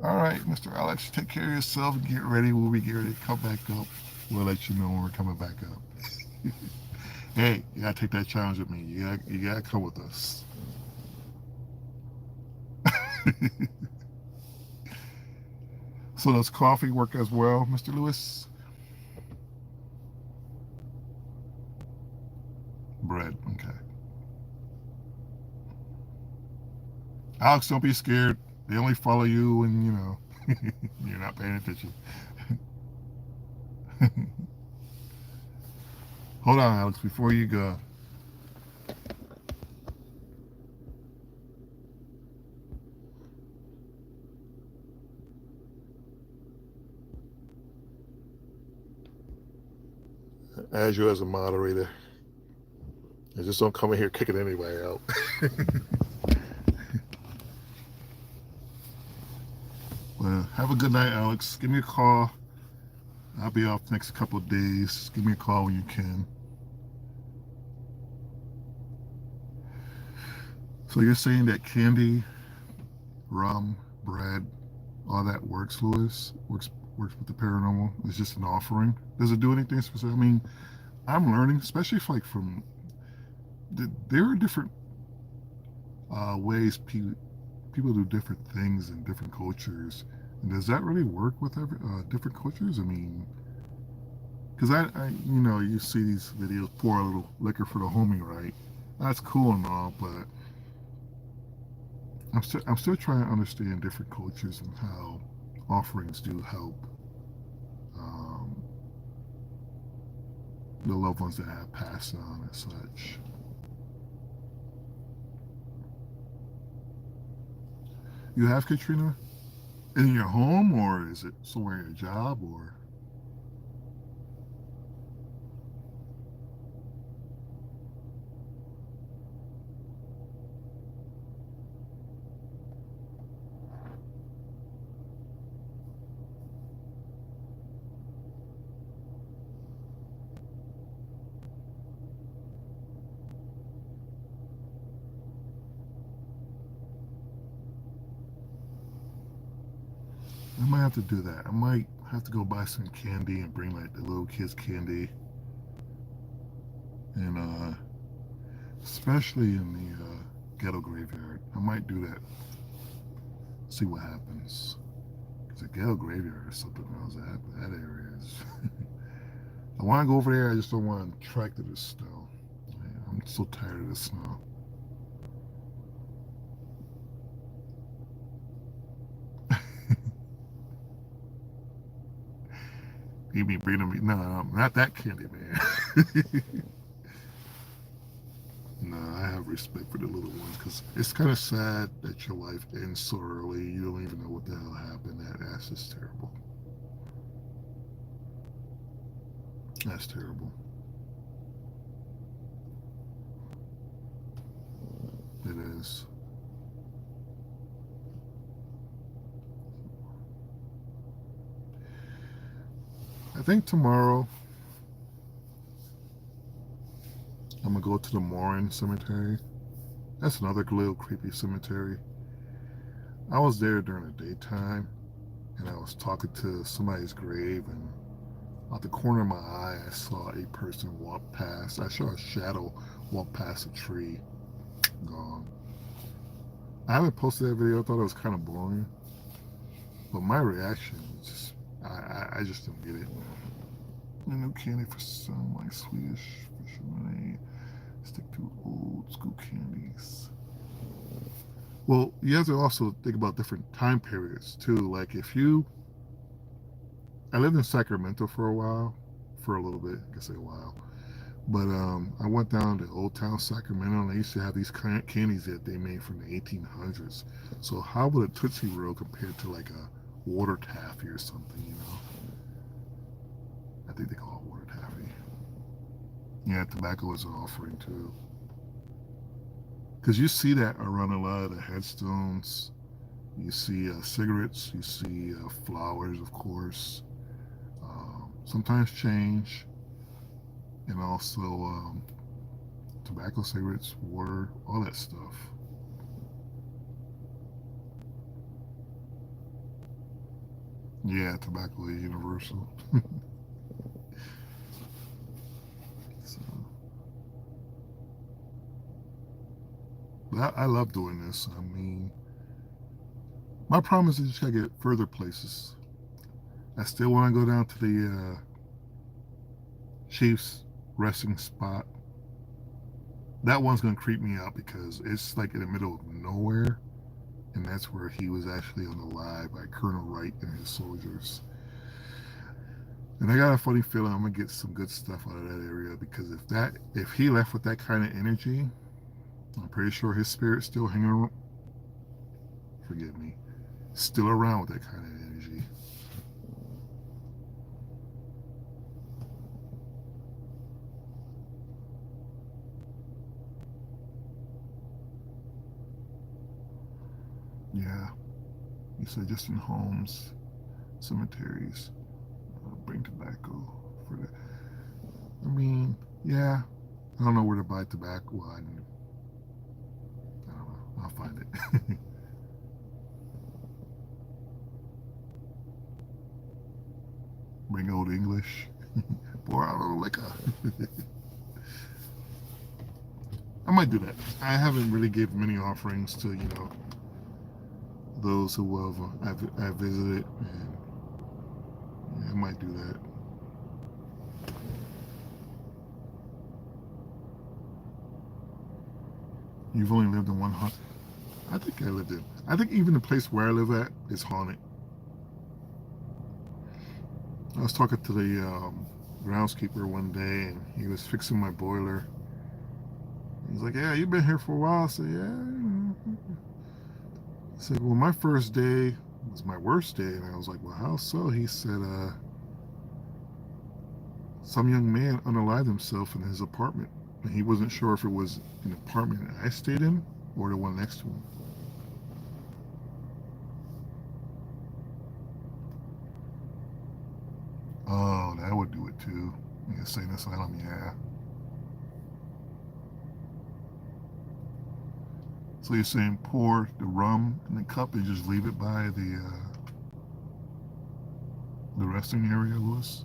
All right, Mr. Alex, take care of yourself and get ready. When we get ready to come back up, we'll let you know when we're coming back up. Hey, you gotta take that challenge with me. You gotta come with us. So does coffee work as well, Mr. Lewis? Bread, okay. Alex, don't be scared. They only follow you when, you're not paying attention. Hold on, Alex, before you go. As you as a moderator, I just don't come in here kicking anybody out. Well, have a good night, Alex. Give me a call. I'll be off the next couple of days. Give me a call when you can. So you're saying that candy, rum, bread, all that works, Lewis? Works with the paranormal? It's just an offering? Does it do anything specific? I mean, I'm learning, especially if, like, from there are different ways people do different things in different cultures. And does that really work with different cultures? I mean, because you see these videos, pour a little liquor for the homie, right? That's cool and all, but I'm still trying to understand different cultures and how offerings do help um, the loved ones that have passed on and such. You have Katrina in your home, or is it somewhere in your job, or? I might have to do that. I might have to go buy some candy and bring, like, the little kids candy, and especially in the ghetto graveyard. I might do that. See what happens. Because the ghetto graveyard is something else. That area is. I want to go over there. I just don't want to track to the snow. Man, I'm so tired of the snow. You be bringing me? No, no, not that candy, man. No, I have respect for the little ones because it's kind of sad that your life ends so early. You don't even know what the hell happened. That's just terrible. That's terrible. It is. I think tomorrow I'm gonna go to the Morin Cemetery. That's another little creepy cemetery. I was there during the daytime and I was talking to somebody's grave, and out the corner of my eye I saw a person walk past. I saw a shadow walk past a tree. Gone. I haven't posted that video. I thought it was kind of boring, but my reaction was just I just don't get it. A new candy for some, like Swedish fisherman. Stick to old school candies. Well, you have to also think about different time periods too. Like, I lived in Sacramento for a while, for a little bit, I can say a while. But I went down to Old Town Sacramento, and they used to have these candies that they made from the 1800s. So how would a Tootsie Roll compare to, like, a water taffy or something? I think they call it water taffy. Yeah, tobacco is an offering too. Because you see that around a lot of the headstones. You see cigarettes, you see flowers, of course, sometimes change, and also tobacco, cigarettes, water, all that stuff. Yeah, tobacco is universal. So, but I love doing this. I mean, my problem is I just gotta get further places. I still want to go down to the Chiefs resting spot. That one's gonna creep me out because it's like in the middle of nowhere, and that's where he was actually on the live by Colonel Wright and his soldiers. And I got a funny feeling I'm gonna get some good stuff out of that area, because if he left with that kind of energy, I'm pretty sure his spirit's still hanging around. Forgive me, still around with that kind of energy. Yeah, you said just in homes, cemeteries, bring tobacco for that. I mean, yeah, I don't know where to buy tobacco. Well, I don't know. it. Bring old English. Pour out a little liquor. I might do that. I haven't really gave many offerings to, those who have visited. And yeah, I might do that. You've only lived in one haunt. I think even the place where I live at is haunted. I was talking to the groundskeeper one day, and he was fixing my boiler. He's like, "Yeah, you've been here for a while." I said, "Yeah." He said, "Well, my first day was my worst day," and I was like, "Well, how so?" He said, "Some young man unalived himself in his apartment, and he wasn't sure if it was an apartment I stayed in or the one next to him." Oh, that would do it too. Insane asylum, yeah. So you're saying pour the rum in the cup and just leave it by the resting area, Louis?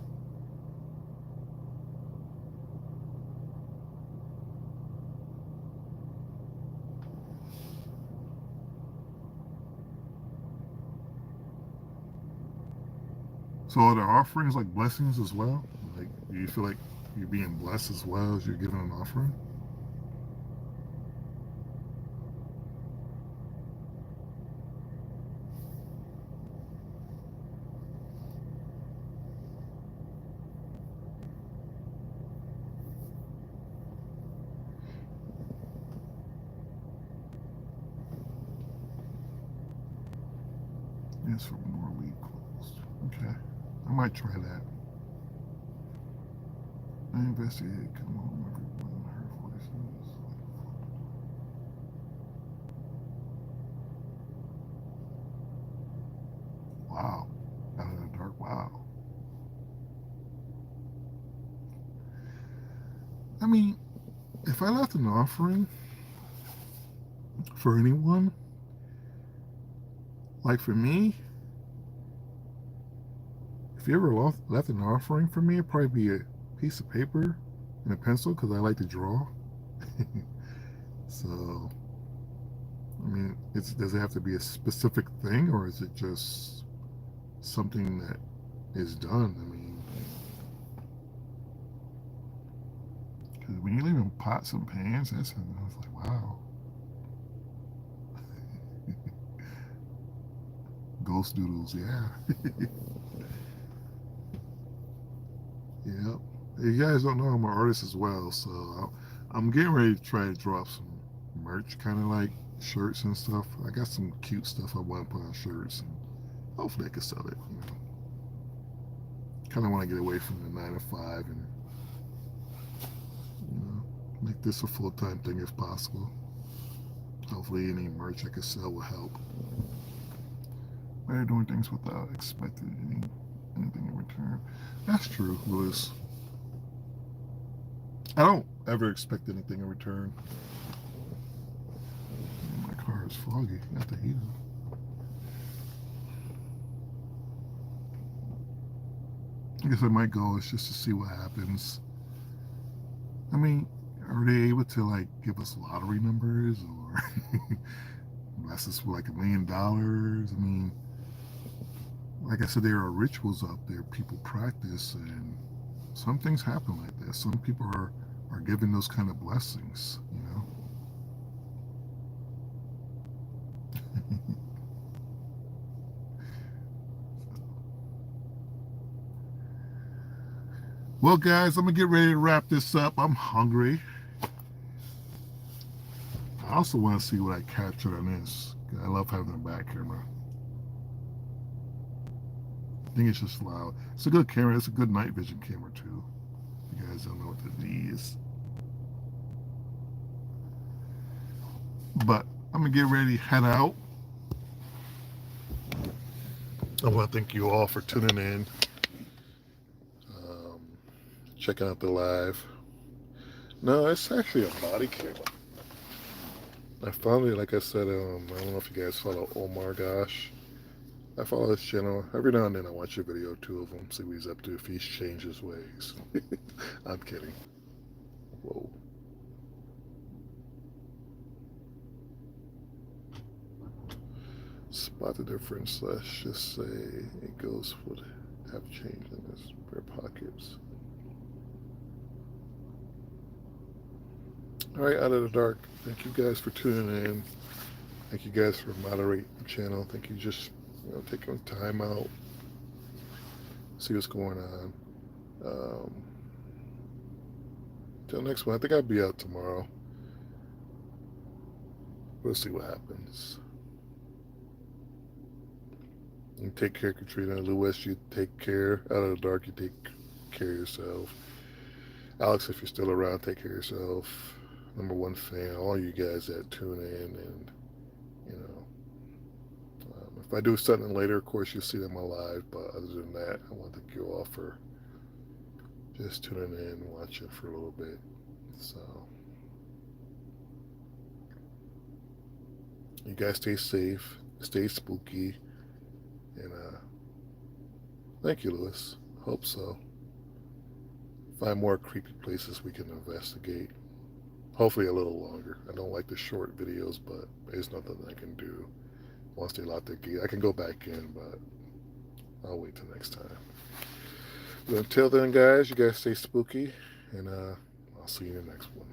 So are there offerings like blessings as well? Like, do you feel like you're being blessed as well as you're giving an offering? Yes, for Norway closed. Okay, I might try that. I investigated. Come home, everyone heard voices. Wow, out in the dark. Wow. I mean, if I left an offering for anyone, like for me, if you ever left an offering for me, it'd probably be a piece of paper and a pencil because I like to draw. So, I mean, does it have to be a specific thing or is it just something that is done? I mean, because when you live in pots and pans, I was like, wow. Ghost doodles, yeah. Yep. You guys don't know I'm an artist as well, so I'm getting ready to try to drop some merch, kind of like shirts and stuff. I got some cute stuff I want to put on shirts, and hopefully I can sell it. Kind of want to get away from the 9 to 5 and make this a full-time thing if possible. Hopefully any merch I can sell will help. Better doing things without expecting anything in return. That's true, Louis. I don't ever expect anything in return. My car is foggy. Got the heat on. I guess my goal is just to see what happens. I mean, are they able to like give us lottery numbers or bless us with like $1 million? I mean, like I said, there are rituals out there people practice, and some things happen like that. Some people are given those kind of blessings, Well, guys, I'm gonna get ready to wrap this up. I'm hungry. I also want to see what I captured on this. I love having a back camera. I think it's just loud. It's a good camera. It's a good night vision camera too. You guys don't know what the D is. But I'm gonna get ready to head out. I want to thank you all for tuning in, checking out the live. No, it's actually a body camera. I finally, like I said, I don't know if you guys follow Omar Gosh. I follow his channel. Every now and then I watch a video or two of him, see what he's up to, if he's changed his ways. I'm kidding. Whoa. Spot the difference. Let's just say it goes would have changed in his rear pockets. All right, Out of the Dark. Thank you guys for tuning in. Thank you guys for moderating the channel. Thank you just taking time out, see what's going on. Till next one. I think I'll be out tomorrow. We'll see what happens. You take care, Katrina. Lewis, you take care. Out of the Dark, you take care of yourself. Alex, if you're still around, take care of yourself. Number one fan, all you guys that tune in, and if I do something later, of course you'll see them live. But other than that, I want to thank you all for just tuning in and watching for a little bit. So you guys stay safe, stay spooky, and thank you, Lewis. Hope so. Find more creepy places we can investigate. Hopefully a little longer. I don't like the short videos, but there's nothing I can do. Once they lock the gate, I can go back in, but I'll wait till next time. But until then, guys, you guys stay spooky, and I'll see you in the next one.